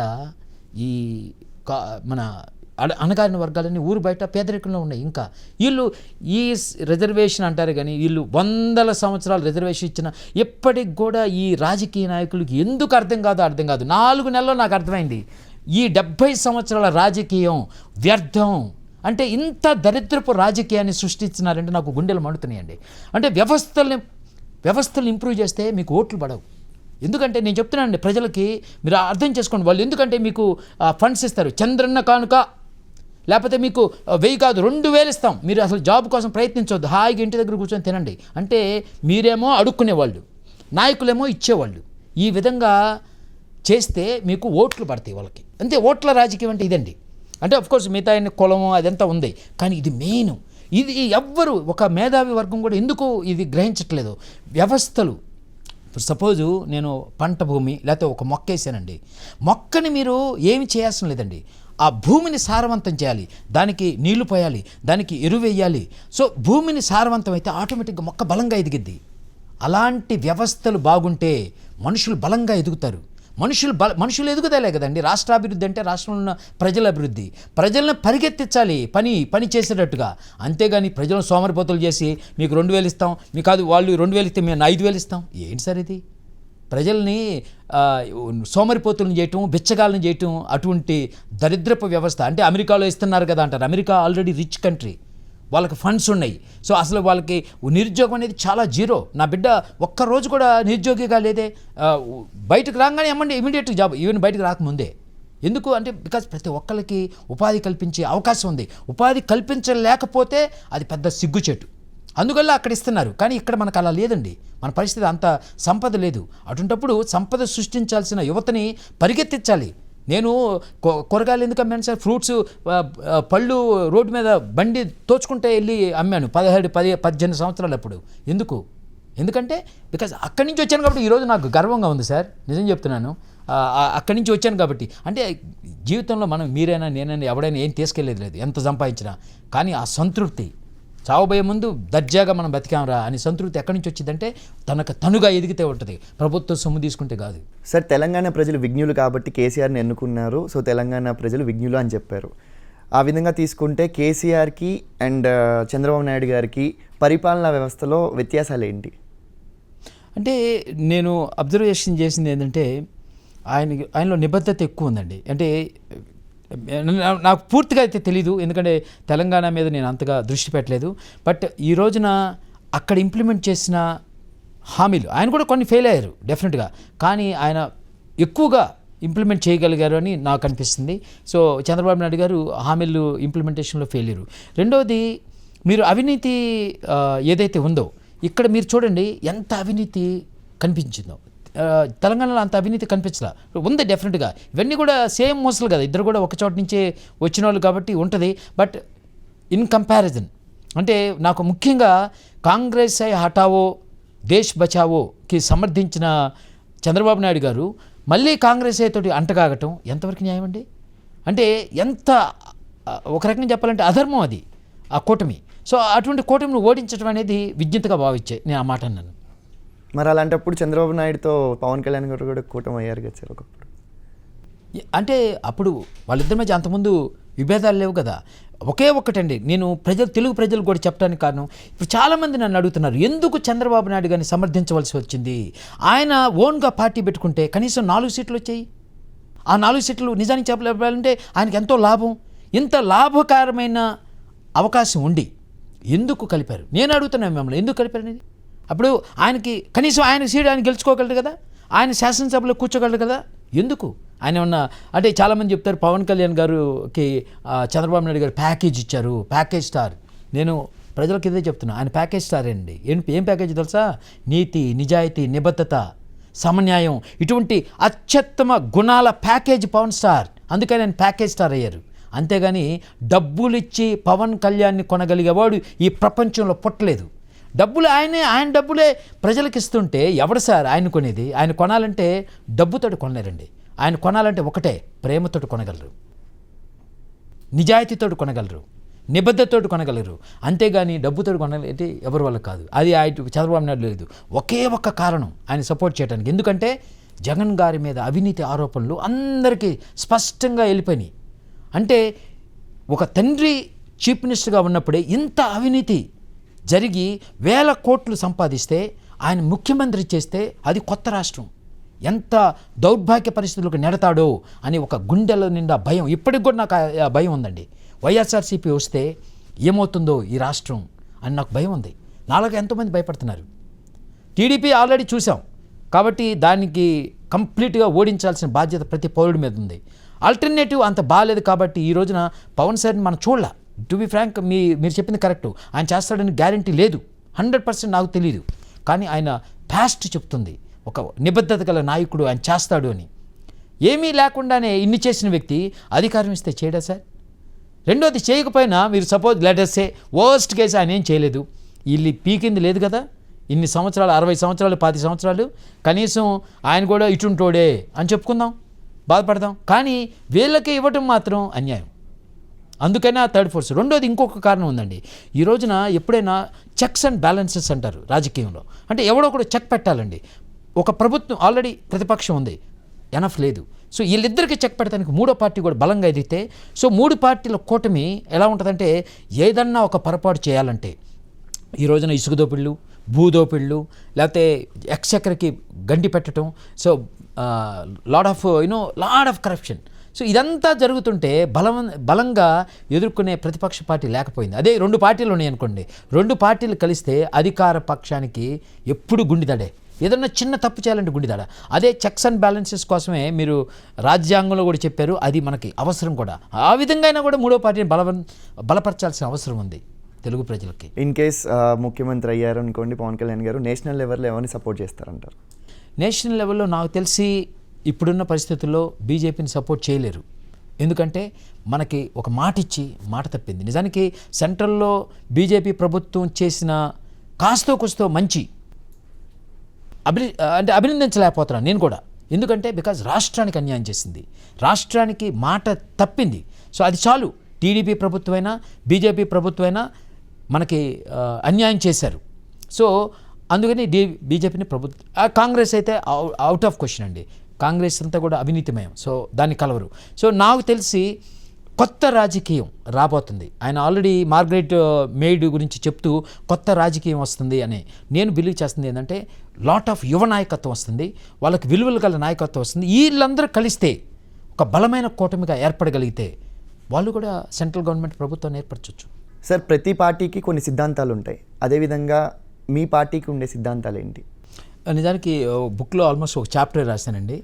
ఈ మన అణగారిన వర్గాలన్నీ ఊరు బయట పేదరికంలో ఉన్నాయి. ఇంకా వీళ్ళు ఈ రిజర్వేషన్ అంటారు కానీ వీళ్ళు 100 సంవత్సరాలు రిజర్వేషన్ ఇచ్చిన ఇప్పటికి కూడా ఈ రాజకీయ నాయకులకి ఎందుకు అర్థం కాదు. 4 నెలల్లో నాకు అర్థమైంది, ఈ 70 సంవత్సరాల రాజకీయం వ్యర్థం. అంటే ఇంత దరిద్రపు రాజకీయాన్ని సృష్టిస్తున్నారంటే నాకు గుండెలు మండుతున్నాయండి. అంటే వ్యవస్థలు ఇంప్రూవ్ చేస్తే మీకు ఓట్లు పడవు. ఎందుకంటే నేను చెప్తున్నానండి ప్రజలకి, మీరు అర్థం చేసుకోండి. వాళ్ళు ఎందుకంటే మీకు ఫండ్స్ ఇస్తారు, చంద్రన్న కానుక, లేకపోతే మీకు 1000 కాదు 2000 ఇస్తాం, మీరు అసలు జాబ్ కోసం ప్రయత్నించవద్దు, హాయిగా ఇంటి దగ్గర కూర్చొని తినండి అంటే మీరేమో అడుక్కునేవాళ్ళు, నాయకులేమో ఇచ్చేవాళ్ళు. ఈ విధంగా చేస్తే మీకు ఓట్లు పడతాయి వాళ్ళకి. అంతే, ఓట్ల రాజకీయం అంటే ఇదండి. అంటే అఫ్కోర్స్ మిగతా కులము అదంతా ఉంది, కానీ ఇది మెయిన్. ఇది ఎవ్వరు ఒక మేధావి వర్గం కూడా ఎందుకు ఇది గ్రహించట్లేదు. వ్యవస్థలు, సపోజు నేను పంట భూమి లేకపోతే ఒక మొక్క వేసానండి, మొక్కని మీరు ఏమి చేయాల్సిన లేదండి, ఆ భూమిని సారవంతం చేయాలి, దానికి నీళ్లు పోయాలి, దానికి ఎరువు వేయాలి. సో భూమిని సారవంతం అయితే ఆటోమేటిక్గా మొక్క బలంగా ఎదిగిద్ది. అలాంటి వ్యవస్థలు బాగుంటే మనుషులు బలంగా ఎదుగుతారు. మనుషులు ఎదుగుదలే కదండి రాష్ట్రాభివృద్ధి అంటే, రాష్ట్రంలో ఉన్న ప్రజల అభివృద్ధి. ప్రజలను పరిగెత్తించాలి పని చేసేటట్టుగా, అంతేగాని ప్రజలను సోమరిపోతులు చేసి మీకు 2000 ఇస్తాం, మీకు కాదు వాళ్ళు 2000 ఇస్తే మేము 5000 ఇస్తాం. ఏంటి సార్ ఇది? ప్రజల్ని సోమరిపోతులను చేయటం, బిచ్చగాళ్ళని చేయటం, అటువంటి దరిద్రపు వ్యవస్థ. అంటే అమెరికాలో ఇస్తున్నారు కదా అంటారు, అమెరికా ఆల్రెడీ రిచ్ కంట్రీ, వాళ్ళకి ఫండ్స్ ఉన్నాయి. సో అసలు వాళ్ళకి నిరుద్యోగం అనేది చాలా జీరో. నా బిడ్డ ఒక్కరోజు కూడా నిరుద్యోగిగా లేదే, బయటకు రాగానే ఇమీడియట్ జాబ్, ఈవెన్ బయటకు రాకముందే. ఎందుకు అంటే బికాజ్ ప్రతి ఒక్కరికి ఉపాధి కల్పించే అవకాశం ఉంది. ఉపాధి కల్పించలేకపోతే అది పెద్ద సిగ్గుచేటు, అందువల్ల అక్కడ ఇస్తున్నారు. కానీ ఇక్కడ మనకు అలా లేదండి, మన పరిస్థితి అంత సంపద లేదు. అటువంటప్పుడు సంపద సృష్టించాల్సిన యువతని పరిగెత్తించాలి. నేను కూరగాయలు ఎందుకు అమ్మాను సార్? ఫ్రూట్స్, పళ్ళు రోడ్డు మీద బండి తోచుకుంటే వెళ్ళి అమ్మాను 18 సంవత్సరాలు అప్పుడు. ఎందుకంటే బికాజ్ అక్కడి నుంచి వచ్చాను కాబట్టి ఈరోజు నాకు గర్వంగా ఉంది సార్, నిజం చెప్తున్నాను. అక్కడి నుంచి వచ్చాను కాబట్టి. అంటే జీవితంలో మనం మీరైనా నేనైనా ఎవడైనా ఏం తీసుకెళ్ళేది లేదు ఎంత సంపాదించినా, కానీ ఆ సంతృప్తి చావబోయే ముందు దర్జాగా మనం బతికాంరా అని సంతృప్తి ఎక్కడి నుంచి వచ్చిందంటే తనుగా ఎదిగితే ఉంటుంది, ప్రభుత్వం సొమ్ము తీసుకుంటే కాదు. సార్, తెలంగాణ ప్రజలు విజ్ఞులు కాబట్టి కేసీఆర్ని ఎన్నుకున్నారు, సో తెలంగాణ ప్రజలు విజ్ఞులు అని చెప్పారు. ఆ విధంగా తీసుకుంటే కేసీఆర్కి అండ్ చంద్రబాబు నాయుడు గారికి పరిపాలనా వ్యవస్థలో వ్యత్యాసాలు ఏంటి? అంటే నేను అబ్జర్వేషన్ చేసింది ఏంటంటే ఆయనలో నిబద్ధత ఎక్కువ ఉందండి. అంటే నాకు పూర్తిగా అయితే తెలీదు, ఎందుకంటే తెలంగాణ మీద నేను అంతగా దృష్టి పెట్టలేదు. బట్ ఈ రోజున అక్కడ ఇంప్లిమెంట్ చేసిన హామీలు ఆయన కూడా కొన్ని ఫెయిల్ అయ్యారు డెఫినెట్గా, కానీ ఆయన ఎక్కువగా ఇంప్లిమెంట్ చేయగలిగారు అని నాకు అనిపిస్తుంది. సో చంద్రబాబు నాయుడు గారు హామీలు ఇంప్లిమెంటేషన్లో ఫెయిల్ అయ్యారు. రెండవది, మీరు అవినీతి ఏదైతే ఉందో ఇక్కడ మీరు చూడండి ఎంత అవినీతి కనిపించిందో. తెలంగాణలో అంత అవినీతి కనిపించలా, ఉంది డెఫినెట్గా. ఇవన్నీ కూడా సేమ్ మోసలు కదా, ఇద్దరు కూడా ఒక చోట నుంచే వచ్చిన వాళ్ళు కాబట్టి ఉంటుంది. బట్ ఇన్ కంపారిజన్ అంటే నాకు ముఖ్యంగా కాంగ్రెస్ హై హటావో దేశ్ బచావోకి సమర్థించిన చంద్రబాబు నాయుడు గారు మళ్ళీ కాంగ్రెస్ తోటి అంటగాగటం ఎంతవరకు న్యాయం అండి? అంటే ఎంత ఒక రకంగా చెప్పాలంటే అధర్మం అది ఆ కూటమి. సో అటువంటి కూటమిని ఓడించడం అనేది విజ్ఞతగా భావించే నేను ఆ మాట అన్నాను. మరి అలాంటప్పుడు చంద్రబాబు నాయుడుతో పవన్ కళ్యాణ్ గారు కూడా కూటమి అయ్యారు కదా సార్ ఒకప్పుడు. అంటే అప్పుడు వాళ్ళిద్దరి మధ్య అంతకుముందు విభేదాలు లేవు కదా. ఒకే ఒక్కటండి, నేను తెలుగు ప్రజలు కూడా చెప్పడానికి కారణం, ఇప్పుడు చాలామంది నన్ను అడుగుతున్నారు ఎందుకు చంద్రబాబు నాయుడు గారిని సమర్థించవలసి వచ్చింది. ఆయన ఓన్గా పార్టీ పెట్టుకుంటే కనీసం 4 సీట్లు వచ్చాయి. ఆ 4 సీట్లు నిజానికి చెప్పాలంటే ఆయనకి ఎంతో లాభం. ఇంత లాభకరమైన అవకాశం ఉండి ఎందుకు కలిపారు? నేను అడుగుతున్నాను మిమ్మల్ని, ఎందుకు కలిపారు అనేది. అప్పుడు ఆయనకి కనీసం ఆయన సీట్ ఆయన గెలుచుకోగలరు కదా, ఆయన శాసనసభలో కూర్చోగలరు కదా, ఎందుకు ఆయన ఏమన్నా అంటే చాలామంది చెప్తారు పవన్ కళ్యాణ్ గారికి చంద్రబాబు నాయుడు గారు ప్యాకేజ్ ఇచ్చారు, ప్యాకేజ్ స్టార్. నేను ప్రజలకు ఇదే చెప్తున్నా, ఆయన ప్యాకేజ్ స్టార్ అండి. ఏం ప్యాకేజ్ తెలుసా? నీతి, నిజాయితీ, నిబద్ధత, సమన్యాయం, ఇటువంటి అత్యుత్తమ గుణాల ప్యాకేజ్ పవన్ స్టార్. అందుకని ఆయన ప్యాకేజ్ స్టార్ అయ్యారు. అంతేగాని డబ్బులు ఇచ్చి పవన్ కళ్యాణ్ని కొనగలిగేవాడు ఈ ప్రపంచంలో పుట్టలేదు. ఆయన డబ్బులే ప్రజలకు ఇస్తుంటే ఎవడు సార్ ఆయన కొనేది? ఆయన కొనాలంటే డబ్బుతోటి కొనలేరండి. ఆయన కొనాలంటే ఒకటే, ప్రేమతోటి కొనగలరు, నిజాయితీతోటి కొనగలరు, నిబద్ధతోటి కొనగలరు. అంతేగాని డబ్బుతోటి కొనగలిగితే ఎవరి వల్ల కాదు. అది చంద్రబాబు నాయుడు లేదు. ఒకే ఒక్క కారణం ఆయన సపోర్ట్ చేయడానికి, ఎందుకంటే జగన్ గారి మీద అవినీతి ఆరోపణలు అందరికీ స్పష్టంగా వెళ్ళిపోయినాయి. అంటే ఒక తండ్రి చీఫ్ మినిస్టర్గా ఉన్నప్పుడే ఇంత అవినీతి జరిగి 1000 కోట్లు సంపాదిస్తే ఆయన ముఖ్యమంత్రి చేస్తే అది కొత్త రాష్ట్రం ఎంత దౌర్భాగ్య పరిస్థితులకు నెడతాడో అని ఒక గుండెల నిండా భయం. ఇప్పటికి కూడా నాకు ఆ భయం ఉందండి. వైఎస్ఆర్సీపీ వస్తే ఏమవుతుందో ఈ రాష్ట్రం అని నాకు భయం ఉంది. నాలుగు ఎంతోమంది భయపడుతున్నారు. టీడీపీ ఆల్రెడీ చూసాం కాబట్టి దానికి కంప్లీట్గా ఓడించాల్సిన బాధ్యత ప్రతి పౌరుడి మీద ఉంది. ఆల్టర్నేటివ్ అంత బాగాలేదు కాబట్టి ఈ రోజున పవన్ సార్ని మనం చూడలే. టు బి ఫ్రాంక్, మీరు చెప్పింది కరెక్టు, ఆయన చేస్తాడని గ్యారంటీ లేదు, 100% నాకు తెలియదు. కానీ ఆయన పాస్ట్ చెప్తుంది, ఒక నిబద్ధత గల నాయకుడు, ఆయన చేస్తాడు అని. ఏమీ లేకుండానే ఇన్ని చేసిన వ్యక్తి అధికారం ఇస్తే చేయడా సార్? రెండోది, చేయకపోయినా మీరు సపోజ్ లెటర్సే వర్స్ట్ కేసు ఆయన ఏం చేయలేదు, వీళ్ళు పీకింది లేదు కదా ఇన్ని సంవత్సరాలు, 60 సంవత్సరాలు 50 సంవత్సరాలు, కనీసం ఆయన కూడా ఇటుంటోడే అని చెప్పుకుందాం, బాధపడదాం. కానీ వీళ్ళకే ఇవ్వటం మాత్రం అన్యాయం. అందుకైనా థర్డ్ ఫోర్స్. రెండోది, ఇంకొక కారణం ఉందండి. ఈ రోజున ఎప్పుడైనా చెక్స్ అండ్ బ్యాలెన్సెస్ అంటారు రాజకీయంలో. అంటే ఎవడో ఒకడు చెక్ పెట్టాలండి. ఒక ప్రభుత్వం ఆల్రెడీ ప్రతిపక్షం ఉంది, ఎనఫ్ లేదు. సో వీళ్ళిద్దరికి చెక్ పెట్టడానికి మూడో పార్టీ కూడా బలంగా ఎదిగితే, సో 3 పార్టీల కూటమి ఎలా ఉంటుందంటే ఏదన్నా ఒక పొరపాటు చేయాలంటే ఈ రోజున ఇసుక దోపిళ్ళు, భూదోపిళ్ళు, లేకపోతే ఎక్స్చక్రకి గండి పెట్టడం, so lot of corruption. So ఇదంతా జరుగుతుంటే బలంగా ఎదుర్కొనే ప్రతిపక్ష పార్టీ లేకపోయింది. అదే 2 పార్టీలు ఉన్నాయి అనుకోండి, 2 పార్టీలు కలిస్తే అధికార పక్షానికి ఎప్పుడు గుండిదడే, ఏదన్నా చిన్న తప్పు చేయాలంటే గుండిదాడ. అదే చెక్స్ అండ్ బ్యాలెన్సెస్ కోసమే మీరు రాజ్యాంగంలో కూడా చెప్పారు, అది మనకి అవసరం కూడా. ఆ విధంగా అయినా కూడా మూడో పార్టీని బలపరచాల్సిన అవసరం ఉంది తెలుగు ప్రజలకి. ఇన్ కేస్ ముఖ్యమంత్రి అయ్యారు అనుకోండి పవన్ కళ్యాణ్ గారు, నేషనల్ లెవెల్లో ఎవరిని సపోర్ట్ చేస్తారంటారు? నేషనల్ లెవెల్లో నాకు తెలిసి ఇప్పుడున్న పరిస్థితుల్లో బీజేపీని సపోర్ట్ చేయలేరు. ఎందుకంటే మనకి ఒక మాట ఇచ్చి మాట తప్పింది. నిజానికి సెంట్రల్లో బీజేపీ ప్రభుత్వం చేసిన కాస్తో కూస్తో మంచి అంటే అభినందించలేకపోతున్నాను నేను కూడా. ఎందుకంటే బికాజ్ రాష్ట్రానికి అన్యాయం చేసింది, రాష్ట్రానికి మాట తప్పింది. సో అది చాలు. టీడీపీ ప్రభుత్వమైనా బీజేపీ ప్రభుత్వమైనా మనకి అన్యాయం చేశారు. సో అందుకని బీజేపీని కాంగ్రెస్ అయితే అవుట్ ఆఫ్ క్వశ్చన్ అండి. కాంగ్రెస్ అంతా కూడా అవినీతిమయం. సో దాన్ని కలవరు. సో నాకు తెలిసి కొత్త రాజకీయం రాబోతుంది. ఆయన ఆల్రెడీ మార్గరెట్ మెయిడ్ గురించి చెప్తూ కొత్త రాజకీయం వస్తుంది అని నేను బిలీవ్ చేస్తుంది. ఏంటంటే లాట్ ఆఫ్ యువ నాయకత్వం వస్తుంది, వాళ్ళకి విలువలు గల నాయకత్వం వస్తుంది. వీళ్ళందరూ కలిస్తే ఒక బలమైన కూటమిగా ఏర్పడగలిగితే వాళ్ళు కూడా సెంట్రల్ గవర్నమెంట్ ప్రభుత్వాన్ని ఏర్పరచవచ్చు. సార్, ప్రతి పార్టీకి కొన్ని సిద్ధాంతాలు ఉంటాయి. అదేవిధంగా మీ పార్టీకి ఉండే సిద్ధాంతాలు ఏంటి? నిజానికి బుక్లో ఆల్మోస్ట్ ఒక చాప్టర్ రాశానండి.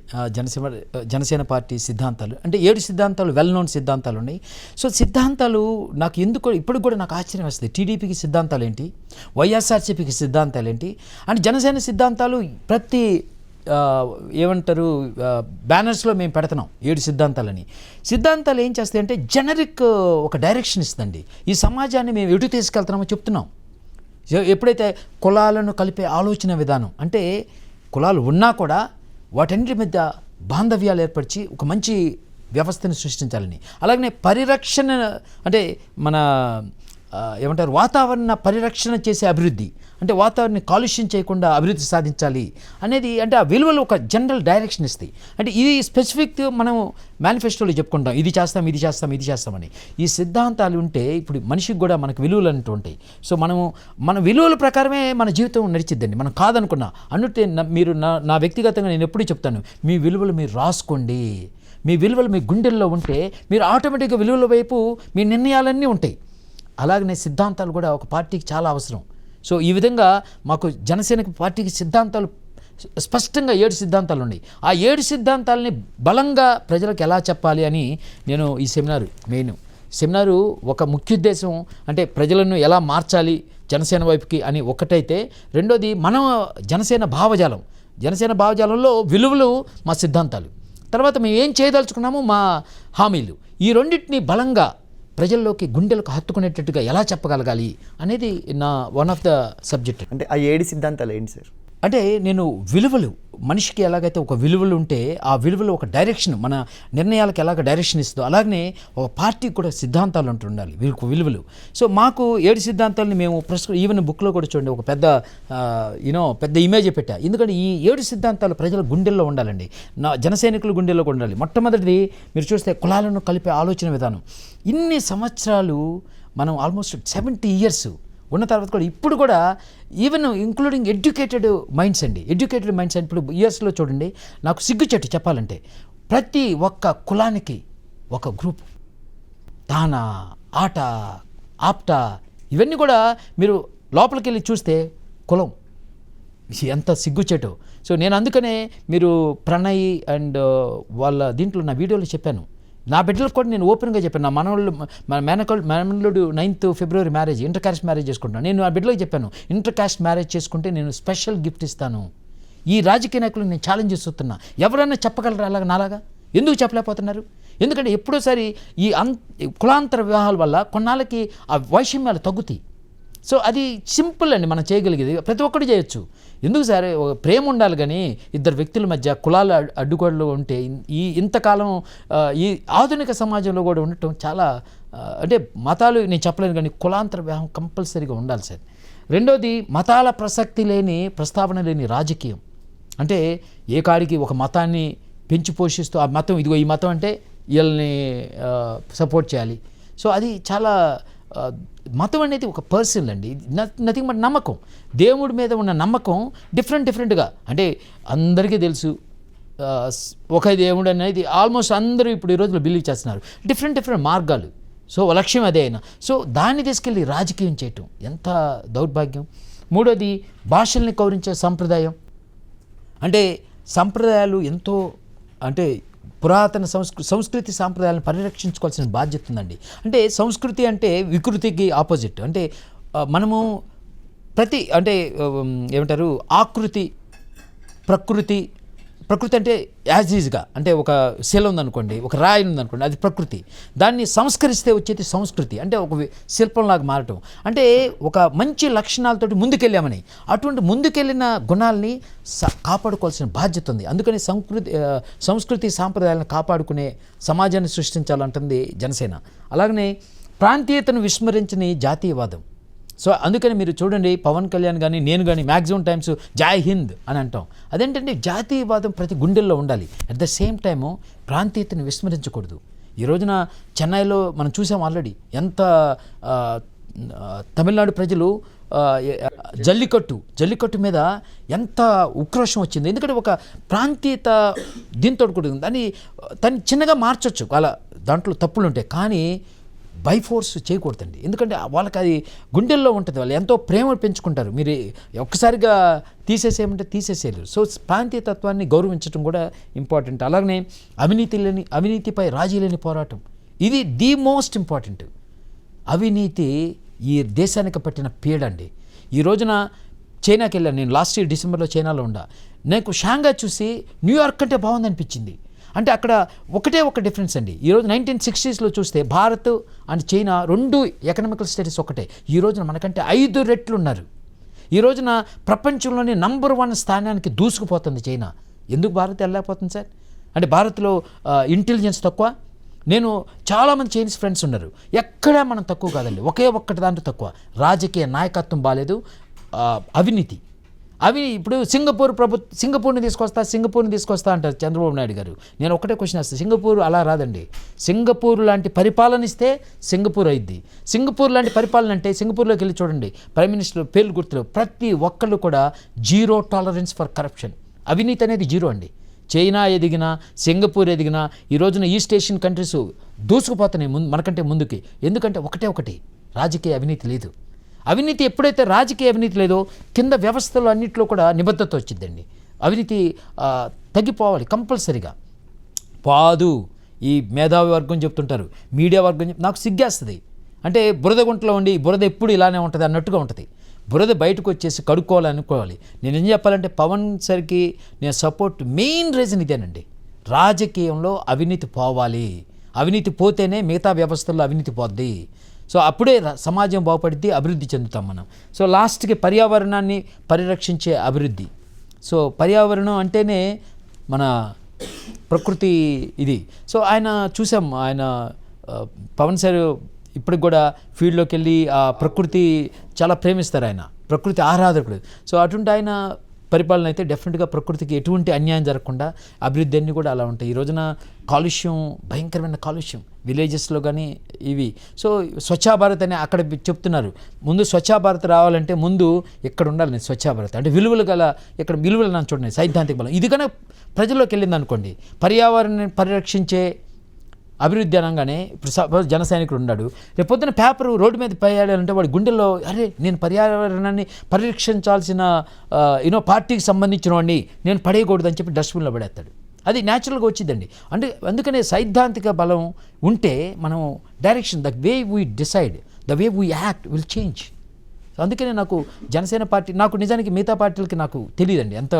జనసేన పార్టీ సిద్ధాంతాలు అంటే 7 సిద్ధాంతాలు, వెల్ నోన్ సిద్ధాంతాలు ఉన్నాయి. సో సిద్ధాంతాలు నాకు ఎందుకు ఇప్పటికి కూడా నాకు ఆశ్చర్యం వస్తుంది. టీడీపీకి సిద్ధాంతాలు ఏంటి, వైఎస్ఆర్సీపీకి సిద్ధాంతాలు ఏంటి, అండ్ జనసేన సిద్ధాంతాలు ప్రతి ఏమంటారు బ్యానర్స్లో మేము పెడుతున్నాం 7 సిద్ధాంతాలని. సిద్ధాంతాలు ఏం చేస్తాయి అంటే జనరిక్ ఒక డైరెక్షన్ ఇస్తుందండి. ఈ సమాజాన్ని మేము ఎటు తీసుకెళ్తున్నామో చెప్తున్నాం. ఎప్పుడైతే కులాలను కలిపే ఆలోచన విధానం, అంటే కులాలు ఉన్నా కూడా వాటన్నిటి మధ్య బాంధవ్యాలు ఏర్పరిచి ఒక మంచి వ్యవస్థను సృష్టించాలని, అలాగనే పరిరక్షణ అంటే మన ఏమంటారు వాతావరణ పరిరక్షణ చేసే అభివృద్ధి, అంటే వాతావరణాన్ని కాలుష్యం చేయకుండా అభివృద్ధి సాధించాలి అనేది, అంటే ఆ విలువలు ఒక జనరల్ డైరెక్షన్ ఇస్తాయి. అంటే ఇది స్పెసిఫిక్ మనం మేనిఫెస్టోలో చెప్పుకుంటాం, ఇది చేస్తాం ఇది చేస్తాం ఇది చేస్తామని. ఈ సిద్ధాంతాలు ఉంటే ఇప్పుడు మనిషికి కూడా మనకు విలువలు అంటూ ఉంటాయి. సో మన విలువల ప్రకారమే మన జీవితం నడిచిద్దండి. మనం కాదనుకున్నా అన్నట్టే మీరు నా వ్యక్తిగతంగా నేను ఎప్పుడూ చెప్తాను, మీ విలువలు మీరు రాసుకోండి. మీ విలువలు మీ గుండెల్లో ఉంటే మీరు ఆటోమేటిక్గా విలువల వైపు మీ నిర్ణయాలన్నీ ఉంటాయి. అలాగనే సిద్ధాంతాలు కూడా ఒక పార్టీకి చాలా అవసరం. సో ఈ విధంగా మాకు జనసేన పార్టీకి సిద్ధాంతాలు స్పష్టంగా 7 సిద్ధాంతాలు ఉన్నాయి. ఆ 7 సిద్ధాంతాలని బలంగా ప్రజలకు ఎలా చెప్పాలి అని నేను ఈ సెమినారు ఒక ముఖ్య ఉద్దేశం అంటే ప్రజలను ఎలా మార్చాలి జనసేన వైపుకి అని ఒకటైతే, రెండోది మనం జనసేన భావజాలంలో విలువలు మా సిద్ధాంతాలు, తర్వాత మేము ఏం చేయదలుచుకున్నామో మా హామీలు, ఈ రెండింటిని బలంగా ప్రజల్లోకి గుండెలకు హత్తుకునేటట్టుగా ఎలా చెప్పగలగాలి అనేది నా వన్ ఆఫ్ ద సబ్జెక్ట్. అంటే ఆ 7 సిద్ధాంతాలు ఏంటి సార్? అంటే నేను విలువలు, మనిషికి ఎలాగైతే ఒక విలువలు ఉంటే ఆ విలువలు ఒక డైరెక్షన్, మన నిర్ణయాలకు ఎలాగ డైరెక్షన్ ఇస్తుందో అలాగనే ఒక పార్టీకి కూడా సిద్ధాంతాలు అంటూ ఉండాలి, విలువలు. సో మాకు 7 సిద్ధాంతాలని మేము ఈవెన్ బుక్లో కూడా చూడండి ఒక పెద్ద ఇమేజ్ పెట్టా. ఎందుకంటే ఈ 7 సిద్ధాంతాలు ప్రజల గుండెల్లో ఉండాలండి, నా జనసైనికుల గుండెల్లో కూడా ఉండాలి. మొట్టమొదటిది మీరు చూస్తే కులాలను కలిపే ఆలోచన విధానం. ఇన్ని సంవత్సరాలు మనం ఆల్మోస్ట్ 70 years ఉన్న తర్వాత కూడా ఇప్పుడు కూడా ఈవెన్ ఇంక్లూడింగ్ ఎడ్యుకేటెడ్ మైండ్స్ ఇప్పుడు యూఎస్లో చూడండి, నాకు సిగ్గుచెట్టు చెప్పాలంటే ప్రతి ఒక్క కులానికి ఒక గ్రూప్, తానా, ఆట, ఆప్టా, ఇవన్నీ కూడా మీరు లోపలికి వెళ్ళి చూస్తే కులం ఎంత సిగ్గుచెట్టు. సో నేను అందుకనే మీరు ప్రణయ్ అండ్ వాళ్ళ దీంట్లో నా వీడియోలో చెప్పాను, నా బిడ్డలకు కూడా నేను ఓపెన్గా చెప్పాను. నా మనవళ్ళుడు 9th February marriage, inter caste marriage చేసుకుంటాను. నేను ఆ బిడ్డలకు చెప్పాను, ఇంటర్ కాస్ట్ మ్యారేజ్ చేసుకుంటే నేను స్పెషల్ గిఫ్ట్ ఇస్తాను. ఈ రాజకీయ నాయకులకు నేను ఛాలెంజ్ చేస్తున్నా, ఎవరైనా చెప్పగలరా అలాగా నాలాగా? ఎందుకు చెప్పలేకపోతున్నారు? ఎందుకంటే ఎప్పుడోసారి ఈ కులాంతర వివాహాల వల్ల కొన్నాళ్ళకి ఆ వైషమ్యాలు తగ్గుతాయి. సో అది సింపుల్ అండి, మనం చేయగలిగేది ప్రతి ఒక్కరు చేయొచ్చు. ఎందుకు సరే ప్రేమ ఉండాలి, కానీ ఇద్దరు వ్యక్తుల మధ్య కులాల అడ్డుగోడలు ఉంటే ఇంతకాలం ఈ ఆధునిక సమాజంలో కూడా ఉండటం చాలా అంటే మతాలు నేను చెప్పలేను, కానీ కులాంతర వివాహం కంపల్సరీగా ఉండాలి సార్. రెండోది మతాల ప్రస్తావన లేని రాజకీయం. అంటే ఏ కాడికి ఒక మతాన్ని పెంచి పోషిస్తూ ఆ మతం ఇదిగో ఈ మతం అంటే వీళ్ళని సపోర్ట్ చేయాలి. సో అది చాలా మతం అనేది ఒక పర్సనల్ అండి, నథింగ్ బట్ నమ్మకం. దేవుడి మీద ఉన్న నమ్మకం డిఫరెంట్గా, అంటే అందరికీ తెలుసు ఒక దేవుడు అనేది ఆల్మోస్ట్ అందరూ ఇప్పుడు ఈ రోజుల్లో బిలీవ్ చేస్తున్నారు, డిఫరెంట్ మార్గాలు. సో లక్ష్యం అదే అయినా, సో దాన్ని తీసుకెళ్ళి రాజకీయం చేయటం ఎంత దౌర్భాగ్యం. మూడోది భాషల్ని కౌరించే సంప్రదాయం. అంటే సంప్రదాయాలు ఎంతో అంటే పురాతన సంస్కృతి సాంప్రదాయాలను పరిరక్షించుకోవాల్సిన బాధ్యత ఉందండి. అంటే సంస్కృతి అంటే వికృతికి ఆపోజిట్. అంటే మనము ఏమంటారు ఆకృతి ప్రకృతి ప్రకృతి అంటే యాజ్ ఈజ్గా, అంటే ఒక శిల ఉందనుకోండి, ఒక రాయి ఉందనుకోండి, అది ప్రకృతి. దాన్ని సంస్కరిస్తే వచ్చేది సంస్కృతి, అంటే ఒక శిల్పంలాగా మారటం. అంటే ఒక మంచి లక్షణాలతోటి ముందుకెళ్ళామని, అటువంటి ముందుకెళ్ళిన గుణాలని కాపాడుకోవాల్సిన బాధ్యత ఉంది. అందుకని సంస్కృతి సాంప్రదాయాలను కాపాడుకునే సమాజాన్ని సృష్టించాలంటుంది జనసేన. అలాగనే ప్రాంతీయతను విస్మరించని జాతీయవాదం. సో అందుకని మీరు చూడండి, పవన్ కళ్యాణ్ కానీ నేను కానీ మ్యాక్సిమం టైమ్స్ జై హింద్ అని అంటాం. అదేంటంటే జాతీయవాదం ప్రతి గుండెల్లో ఉండాలి. అట్ ద సేమ్ టైము ప్రాంతీయతను విస్మరించకూడదు. ఈ రోజున చెన్నైలో మనం చూసాం ఆల్రెడీ ఎంత తమిళనాడు ప్రజలు జల్లికట్టు మీద ఎంత ఉక్రోషం వచ్చింది. ఎందుకంటే ఒక ప్రాంతీయత దీంతో కూడుకుంది. దాన్ని చిన్నగా మార్చొచ్చు, అలా దాంట్లో తప్పులు ఉంటాయి, కానీ బై ఫోర్స్ చేయకూడదండి. ఎందుకంటే వాళ్ళకి అది గుండెల్లో ఉంటుంది, వాళ్ళు ఎంతో ప్రేమ పెంచుకుంటారు. మీరు ఒక్కసారిగా తీసేసేయమంటే తీసేసేయలేరు. సో ప్రాంతీయతత్వాన్ని గౌరవించడం కూడా ఇంపార్టెంట్. అలాగనే అవినీతిపై రాజీ లేని పోరాటం, ఇది ది మోస్ట్ ఇంపార్టెంట్. అవినీతి ఈ దేశానికి పట్టిన పీడండి. ఈ రోజున చైనాకి వెళ్ళాను నేను, లాస్ట్ ఇయర్ డిసెంబర్లో చైనాలో ఉండా. నాకు షాంఘై చూసి న్యూయార్క్ అంటే బాగుంది అనిపించింది. అంటే అక్కడ ఒక డిఫరెన్స్ అండి. ఈరోజు 1960s చూస్తే భారత్ అండ్ చైనా రెండు ఎకనామికల్ స్టేటస్ ఒకటే. ఈ రోజున మనకంటే 5 రెట్లు ఉన్నారు. ఈ రోజున ప్రపంచంలోని నంబర్ 1 స్థానానికి దూసుకుపోతుంది చైనా. ఎందుకు భారత్ వెళ్ళలేకపోతుంది సార్? అంటే భారత్లో ఇంటెలిజెన్స్ తక్కువ. నేను చాలామంది చైనీస్ ఫ్రెండ్స్ ఉన్నారు, ఎక్కడా మనం తక్కువ కాదండి, ఒక్కటి దాంట్లో తక్కువ. రాజకీయ నాయకత్వం బాలేదు, అవినీతి. ఇప్పుడు సింగపూర్ని తీసుకొస్తా అంటారు చంద్రబాబు నాయుడు గారు. నేను ఒకటే క్వశ్చన్ వేస్తాను, సింగపూర్ అలా రాదండి. సింగపూర్ లాంటి పరిపాలన ఇస్తే సింగపూర్ అయింది. సింగపూర్ లాంటి పరిపాలన అంటే సింగపూర్లోకి వెళ్ళి చూడండి, ప్రైమ్ మినిస్టర్ పేర్లు గుర్తులు, ప్రతి ఒక్కళ్ళు కూడా జీరో టాలరెన్స్ ఫర్ కరప్షన్. అవినీతి అనేది జీరో అండి. చైనా ఎదిగినా, సింగపూర్ ఎదిగినా, ఈ రోజున ఈస్ట్ ఏషియన్ కంట్రీస్ దూసుకుపోతున్నాయి మనకంటే ముందుకి. ఎందుకంటే ఒకటి రాజకీయ అవినీతి లేదు. అవినీతి ఎప్పుడైతే రాజకీయ అవినీతి లేదో కింద వ్యవస్థలో అన్నింటిలో కూడా నిబద్ధత వచ్చిందండి. అవినీతి తగ్గిపోవాలి కంపల్సరీగా. పాదు ఈ మేధావి వర్గం చెప్తుంటారు, మీడియా వర్గం నాకు సిగ్గేస్తుంది. అంటే బురద గుంటలో ఉండి బురద ఎప్పుడు ఇలానే ఉంటుంది అన్నట్టుగా ఉంటుంది. బురద బయటకు వచ్చేసి కడుక్కోవాలనుకోవాలి. నేను ఏం చెప్పాలంటే పవన్ సార్కి నేను సపోర్ట్ మెయిన్ రీజన్ ఇదేనండి. రాజకీయంలో అవినీతి పోవాలి. అవినీతి పోతేనే మిగతా వ్యవస్థల్లో అవినీతి పోద్ది. సో అప్పుడే సమాజం బాగుపడిద్ది, అభివృద్ధి చెందుతాం మనం. సో లాస్ట్కి పర్యావరణాన్ని పరిరక్షించే అభివృద్ధి. సో పర్యావరణం అంటేనే మన ప్రకృతి ఇది. సో ఆయన చూసాం, ఆయన పవన్ సార్ ఇప్పటికి కూడా ఫీల్డ్లోకి వెళ్ళి ఆ ప్రకృతి చాలా ప్రేమిస్తారు. ఆయన ప్రకృతి ఆరాధకుడు. సో అటువంటి ఆయన పరిపాలన అయితే డెఫినెట్గా ప్రకృతికి ఎటువంటి అన్యాయం జరగకుండా అభివృద్ధి అన్నీ కూడా అలా ఉంటాయి. ఈ రోజున కాలుష్యం, భయంకరమైన కాలుష్యం విలేజెస్లో కానీ ఇవి. సో స్వచ్ఛ భారత్ అని అక్కడ చెప్తున్నారు. ముందు స్వచ్ఛ భారత్ రావాలంటే ముందు ఇక్కడ ఉండాలి స్వచ్ఛ భారత్ అంటే విలువలు గల, ఇక్కడ విలువలు నన్ను చూడండి, సైద్ధాంతిక బలం. ఇది కన్నా ప్రజల్లోకి వెళ్ళింది అనుకోండి, పర్యావరణాన్ని పరిరక్షించే అభివృద్ధి అనగానే ఇప్పుడు సపోజ్ జన సైనికుడు ఉన్నాడు, రేపు పొద్దున పేపరు రోడ్డు మీద పడేయాలంటే వాడి గుండెల్లో అరే నేను పర్యావరణాన్ని పరిరక్షించాల్సిన పార్టీకి సంబంధించిన వాడిని నేను పడేయకూడదు అని చెప్పి డస్ట్బిన్లో పడేస్తాడు. అది న్యాచురల్గా వచ్చిందండి. అంటే అందుకనే సైద్ధాంతిక బలం ఉంటే మనం direction, the way we decide, the way we act will change. అందుకనే నాకు జనసేన పార్టీ, నాకు నిజానికి మిగతా పార్టీలకి నాకు తెలియదండి ఎంత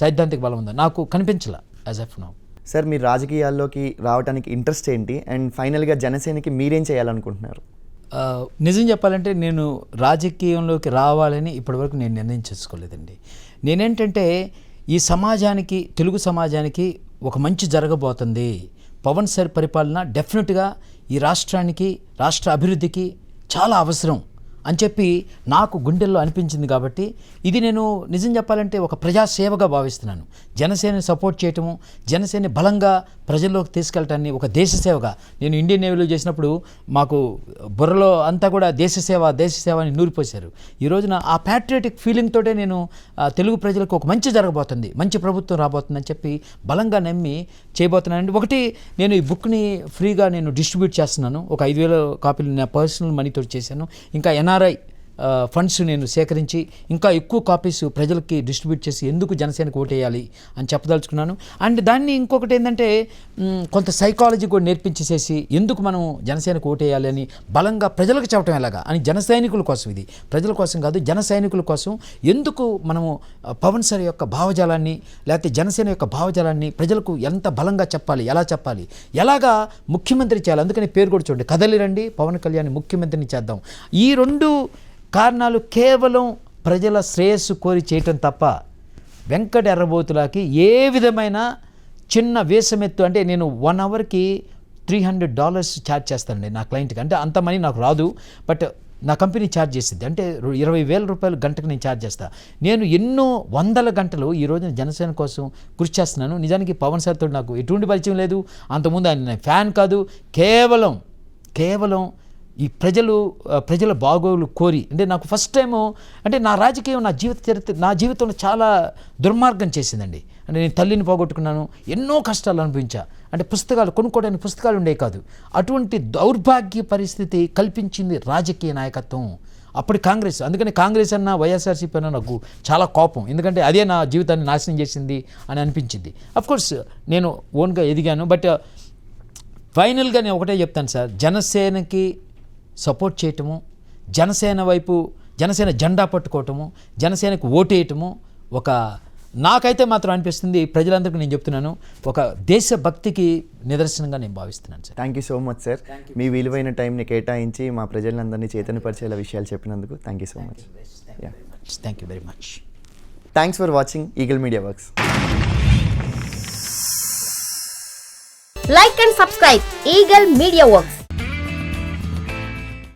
సైద్ధాంతిక బలం ఉందో, నాకు కనిపించలా యాజ్ ఆఫ్ నౌ. సార్ మీరు రాజకీయాల్లోకి రావడానికి ఇంట్రెస్ట్ ఏంటి, అండ్ ఫైనల్గా జనసేనకి మీరేం చేయాలనుకుంటున్నారు? నిజం చెప్పాలంటే నేను రాజకీయంలోకి రావాలని ఇప్పటివరకు నేను నిర్ణయం చేసుకోలేదండి. నేనేంటంటే ఈ సమాజానికి, తెలుగు సమాజానికి ఒక మంచి జరగబోతుంది. పవన్ సార్ పరిపాలన డెఫినెట్గా ఈ రాష్ట్రానికి, రాష్ట్ర అభివృద్ధికి చాలా అవసరం అని చెప్పి నాకు గుండెల్లో అనిపించింది. కాబట్టి ఇది నేను నిజం చెప్పాలంటే ఒక ప్రజాసేవగా భావిస్తున్నాను. జనసేనని సపోర్ట్ చేయటము, జనసేనని బలంగా ప్రజల్లోకి తీసుకెళ్ళటాన్ని ఒక దేశ సేవగా, నేను ఇండియన్ నేవీలో చేసినప్పుడు మాకు బుర్రలో అంతా కూడా దేశ సేవ అని నూరిపోశారు. ఈ రోజున ఆ ప్యాట్రియాటిక్ ఫీలింగ్ తోటే నేను తెలుగు ప్రజలకు ఒక మంచి జరగబోతుంది, మంచి ప్రభుత్వం రాబోతుందని చెప్పి బలంగా నమ్మి చేయబోతున్నానండి. ఒకటి, నేను ఈ బుక్ని ఫ్రీగా నేను డిస్ట్రిబ్యూట్ చేస్తున్నాను. ఒక 5,000 కాపీలు నా పర్సనల్ మనీతో చేశాను. ఇంకా NRI ఫండ్స్ నేను సేకరించి ఇంకా ఎక్కువ కాపీస్ ప్రజలకి డిస్ట్రిబ్యూట్ చేసి ఎందుకు జనసేనకు ఓటేయాలి అని చెప్పదలుచుకున్నాను. అండ్ దాన్ని ఇంకొకటి ఏంటంటే కొంత సైకాలజీ కూడా నేర్పించేసేసి ఎందుకు మనం జనసేనకు ఓటేయాలి అని బలంగా ప్రజలకు చెప్పడం ఎలాగా అని జన సైనికుల కోసం, ఇది ప్రజల కోసం కాదు జన సైనికుల కోసం ఎందుకు మనము పవన్ సార్ యొక్క భావజాలాన్ని లేకపోతే జనసేన యొక్క భావజాలాన్ని ప్రజలకు ఎంత బలంగా చెప్పాలి, ఎలా చెప్పాలి, ఎలాగా ముఖ్యమంత్రి చేయాలి. అందుకని పేరు కూడా చూడండి, కదలి రండి పవన్ కళ్యాణ్ ముఖ్యమంత్రిని చేద్దాం. ఈ 2 కారణాలు కేవలం ప్రజల శ్రేయస్సు కోరి చేయటం తప్ప వెంకట ఎర్రబోతులకి ఏ విధమైన చిన్న వేసమెత్తు అంటే నేను 1 అవర్కి $300 ఛార్జ్ చేస్తానండి నా క్లయింట్కి. అంటే అంత మనీ నాకు రాదు, బట్ నా కంపెనీ ఛార్జ్ చేసింది అంటే 20,000 రూపాయలు గంటకు నేను ఛార్జ్ చేస్తాను. నేను ఎన్నో వందల గంటలు ఈ రోజున జనసేన కోసం కృషి చేస్తున్నాను. నిజానికి పవన్ సార్తో నాకు ఎటువంటి పరిచయం లేదు, అంతకుముందు ఆయన ఫ్యాన్ కాదు, కేవలం ఈ ప్రజల బాగోగులు కోరి అంటే నాకు ఫస్ట్ టైము అంటే నా రాజకీయం నా జీవితంలో చాలా దుర్మార్గం చేసిందండి. అంటే నేను తల్లిని పోగొట్టుకున్నాను, ఎన్నో కష్టాలు అనుభవించా. అంటే కొనుక్కోవడానికి పుస్తకాలు ఉండేవి కాదు. అటువంటి దౌర్భాగ్య పరిస్థితి కల్పించింది రాజకీయ నాయకత్వం. అప్పుడు కాంగ్రెస్, అందుకని కాంగ్రెస్ అన్న వైఎస్ఆర్సీపీ అన్న నాకు చాలా కోపం, ఎందుకంటే అదే నా జీవితాన్ని నాశనం చేసింది అని అనిపించింది. అఫ్కోర్స్ నేను ఓన్గా ఎదిగాను, బట్ ఫైనల్గా నేను ఒకటే చెప్తాను సార్, జనసేనకి సపోర్ట్ చేయటము, జనసేన జెండా పట్టుకోవటము, జనసేనకు ఓటేయటము నాకైతే మాత్రం అనిపిస్తుంది, ప్రజలందరికీ నేను చెప్తున్నాను, ఒక దేశభక్తికి నిదర్శనంగా నేను భావిస్తున్నాను sir. Thank you so much sir, మీ విలువైన టైంని కేటాయించి మా ప్రజలందరినీ చైతన్యపరిచేలా విషయాలు చెప్పినందుకు thank you so much. Thank you very much. Thanks for watching Eagle Media Works. Like and subscribe Eagle Media Works.